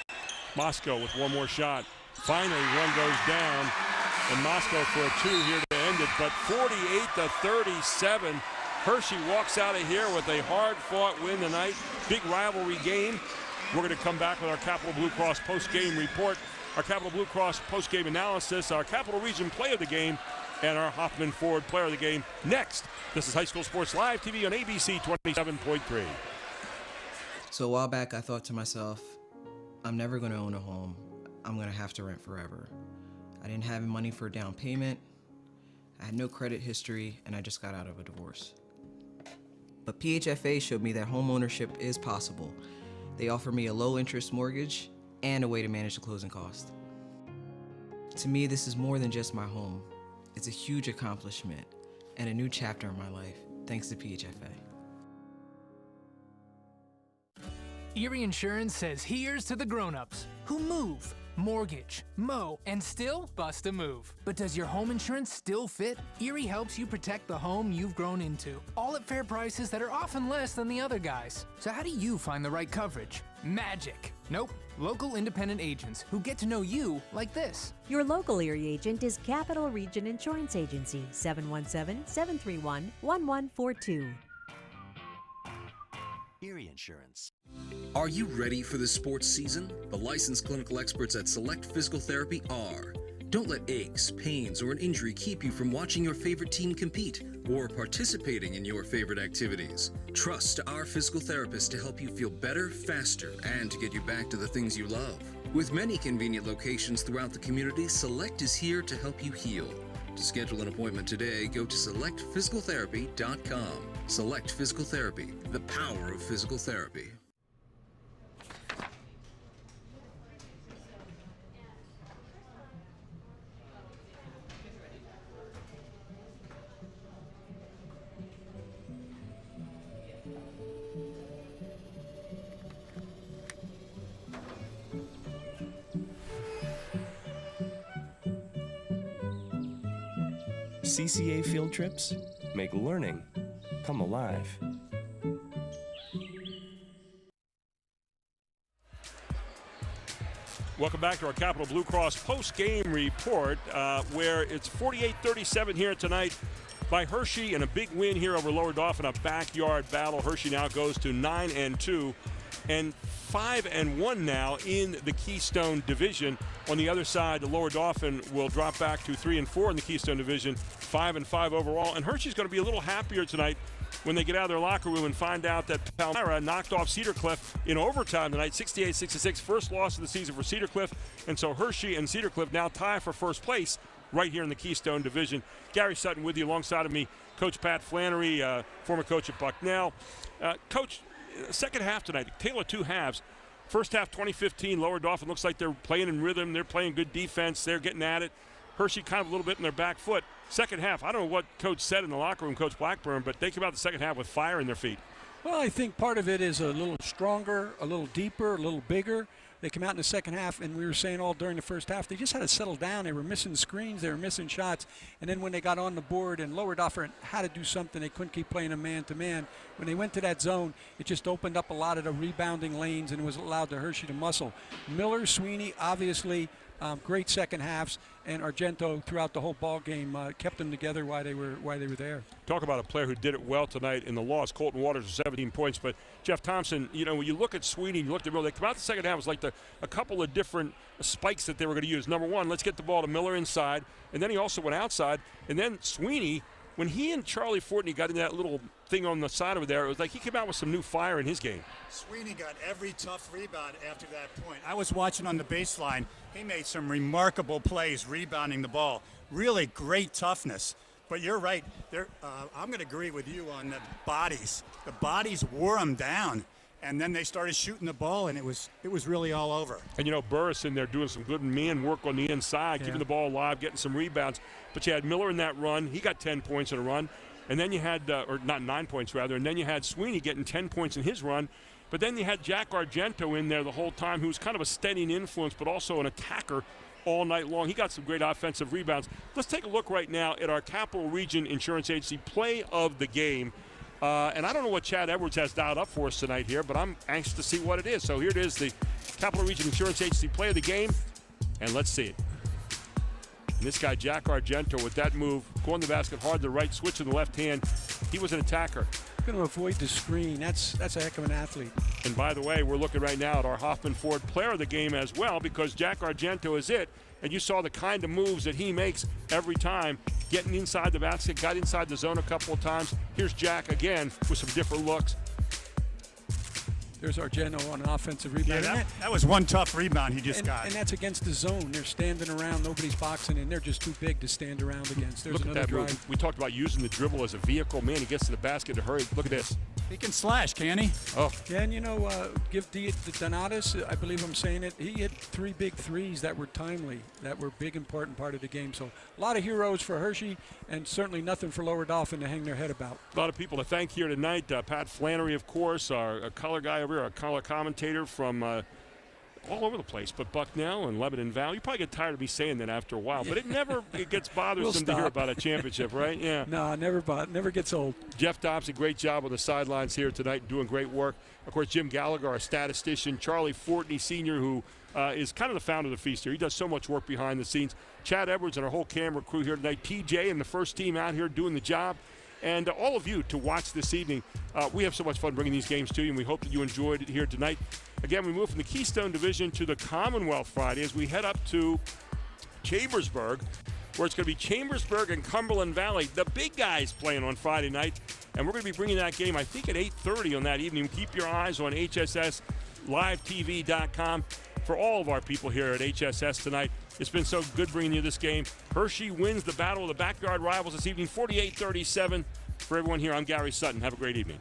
S2: Moscow with one more shot. Finally, one goes down, and Moscow for a 2 here to end it. But 48-37, Hershey walks out of here with a hard-fought win tonight. Big rivalry game. We're going to come back with our Capital Blue Cross post-game report, our Capital Blue Cross post-game analysis, our Capital Region Play of the Game, and our Hoffman Ford Player of the Game next. This is High School Sports Live TV on ABC 27.3.
S12: So a while back, I thought to myself, I'm never going to own a home. I'm going to have to rent forever. I didn't have money for a down payment. I had no credit history, and I just got out of a divorce. But PHFA showed me that home ownership is possible. They offer me a low-interest mortgage and a way to manage the closing cost. To me, this is more than just my home. It's a huge accomplishment and a new chapter in my life, thanks to PHFA.
S17: Erie Insurance says here's to the grown-ups who move, mortgage, mow, and still bust a move. But does your home insurance still fit? Erie helps you protect the home you've grown into, all at fair prices that are often less than the other guys. So how do you find the right coverage? Magic. Nope. Local independent agents who get to know you like this.
S18: Your local Erie agent is Capital Region Insurance Agency, 717-731-1142.
S19: Erie Insurance.
S13: Are you ready for the sports season? The licensed clinical experts at Select Physical Therapy are. Don't let aches, pains, or an injury keep you from watching your favorite team compete or participating in your favorite activities. Trust our physical therapists to help you feel better, faster, and to get you back to the things you love. With many convenient locations throughout the community, Select is here to help you heal. To schedule an appointment today, go to selectphysicaltherapy.com. Select Physical Therapy, the power of physical therapy.
S14: CCA field trips make learning come alive.
S2: Welcome back to our Capital Blue Cross post-game report, where it's 48-37 here tonight by Hershey, and a big win here over Lower Dauphin, a backyard battle. Hershey now goes to 9-2 and 5-1 now in the Keystone Division. On the other side, the Lower Dauphin will drop back to 3-4 in the Keystone Division, 5-5 overall. And Hershey's going to be a little happier tonight when they get out of their locker room and find out that Palmyra knocked off Cedar Cliff in overtime tonight, 68-66, first loss of the season for Cedar Cliff. And so Hershey and Cedar Cliff now tie for first place right here in the Keystone Division. Gary Sutton with you alongside of me, Coach Pat Flannery, former coach at Bucknell. Coach, second half tonight, tale of two halves. First half 2015, Lower Dauphin looks like they're playing in rhythm. They're playing good defense. They're getting at it. Hershey kind of a little bit in their back foot. Second half, I don't know what Coach said in the locker room, Coach Blackburn, but they came out the second half with fire in their feet.
S4: Well, I think part of it is a little stronger, a little deeper, a little bigger. They come out in the second half, and we were saying all during the first half, they just had to settle down. They were missing screens. They were missing shots. And then when they got on the board and Lower Dauphin had to do something, they couldn't keep playing a man-to-man. When they went to that zone, it just opened up a lot of the rebounding lanes and was allowed to Hershey to muscle. Miller, Sweeney, obviously great second halves, and Argento throughout the whole ball game kept them together while they were there.
S2: Talk about a player who did it well tonight in the loss. Colton Waters with 17 points, but Jeff Thompson, you know, when you look at Sweeney, you look at Miller, they come out the second half, it was like a couple of different spikes that they were going to use. Number one, let's get the ball to Miller inside, and then he also went outside, and then Sweeney, when he and Charlie Fortney got in that little thing on the side over there, it was like he came out with some new fire in his game.
S3: Sweeney got every tough rebound after that point. I was watching on the baseline. He made some remarkable plays rebounding the ball. Really great toughness. But you're right. I'm going to agree with you on the bodies. The bodies wore them down. And then they started shooting the ball, and it was really all over.
S2: And, you know, Burris in there doing some good man work on the inside, keeping the ball alive, getting some rebounds. But you had Miller in that run. He got 10 points in a run. And then you had, or not 9 points rather, and then you had Sweeney getting 10 points in his run. But then you had Jack Argento in there the whole time, who was kind of a steadying influence, but also an attacker all night long. He got some great offensive rebounds. Let's take a look right now at our Capital Region Insurance Agency play of the game. And I don't know what Chad Edwards has dialed up for us tonight here, but I'm anxious to see what it is. So here it is, the Capital Region Insurance Agency play of the game, and let's see it. And this guy, Jack Argento, with that move, going to the basket hard to the right, switch to the left hand. He was an attacker.
S4: Going to avoid the screen. That's a heck of an athlete.
S2: And by the way, we're looking right now at our Hoffman Ford player of the game as well, because Jack Argento is it. And you saw the kind of moves that he makes every time, getting inside the basket, got inside the zone a couple of times. Here's Jack again with some different looks.
S4: There's Argento on an offensive rebound.
S3: Yeah, that was one tough rebound he just got.
S4: And that's against the zone. They're standing around. Nobody's boxing, and they're just too big to stand around against. There's
S2: Look at that
S4: drive.
S2: move. We talked about using the dribble as a vehicle. Man, he gets to the basket to hurry. Look at this.
S3: He can slash, can he?
S2: Oh.
S4: Yeah, and you know, give Donatus, I believe I'm saying it, he hit 3 big threes that were timely, that were big, important part of the game. So a lot of heroes for Hershey, and certainly nothing for Lower Dauphin to hang their head about.
S2: A lot of people to thank here tonight. Pat Flannery, of course, our color guy over here, our color commentator from all over the place, but Bucknell and Lebanon Valley. You probably get tired of me saying that after a while, but it gets bothersome to hear about a championship, right? Yeah.
S4: No, never gets old.
S2: Jeff Thompson, great job on the sidelines here tonight, doing great work. Of course, Jim Gallagher, our statistician. Charlie Fortney, Sr., who is kind of the founder of the Feast here. He does so much work behind the scenes. Chad Edwards and our whole camera crew here tonight. TJ and the first team out here doing the job. and all of you to watch this evening. We have so much fun bringing these games to you, and we hope that you enjoyed it here tonight. Again, we move from the Keystone Division to the Commonwealth Friday as we head up to Chambersburg, where it's going to be Chambersburg and Cumberland Valley, the big guys playing on Friday night. And we're going to be bringing that game, I think, at 8:30 on that evening. Keep your eyes on HSSLiveTV.com for all of our people here at HSS tonight. It's been so good bringing you this game. Hershey wins the battle of the backyard rivals this evening, 48-37. For everyone here, I'm Gary Sutton. Have a great evening.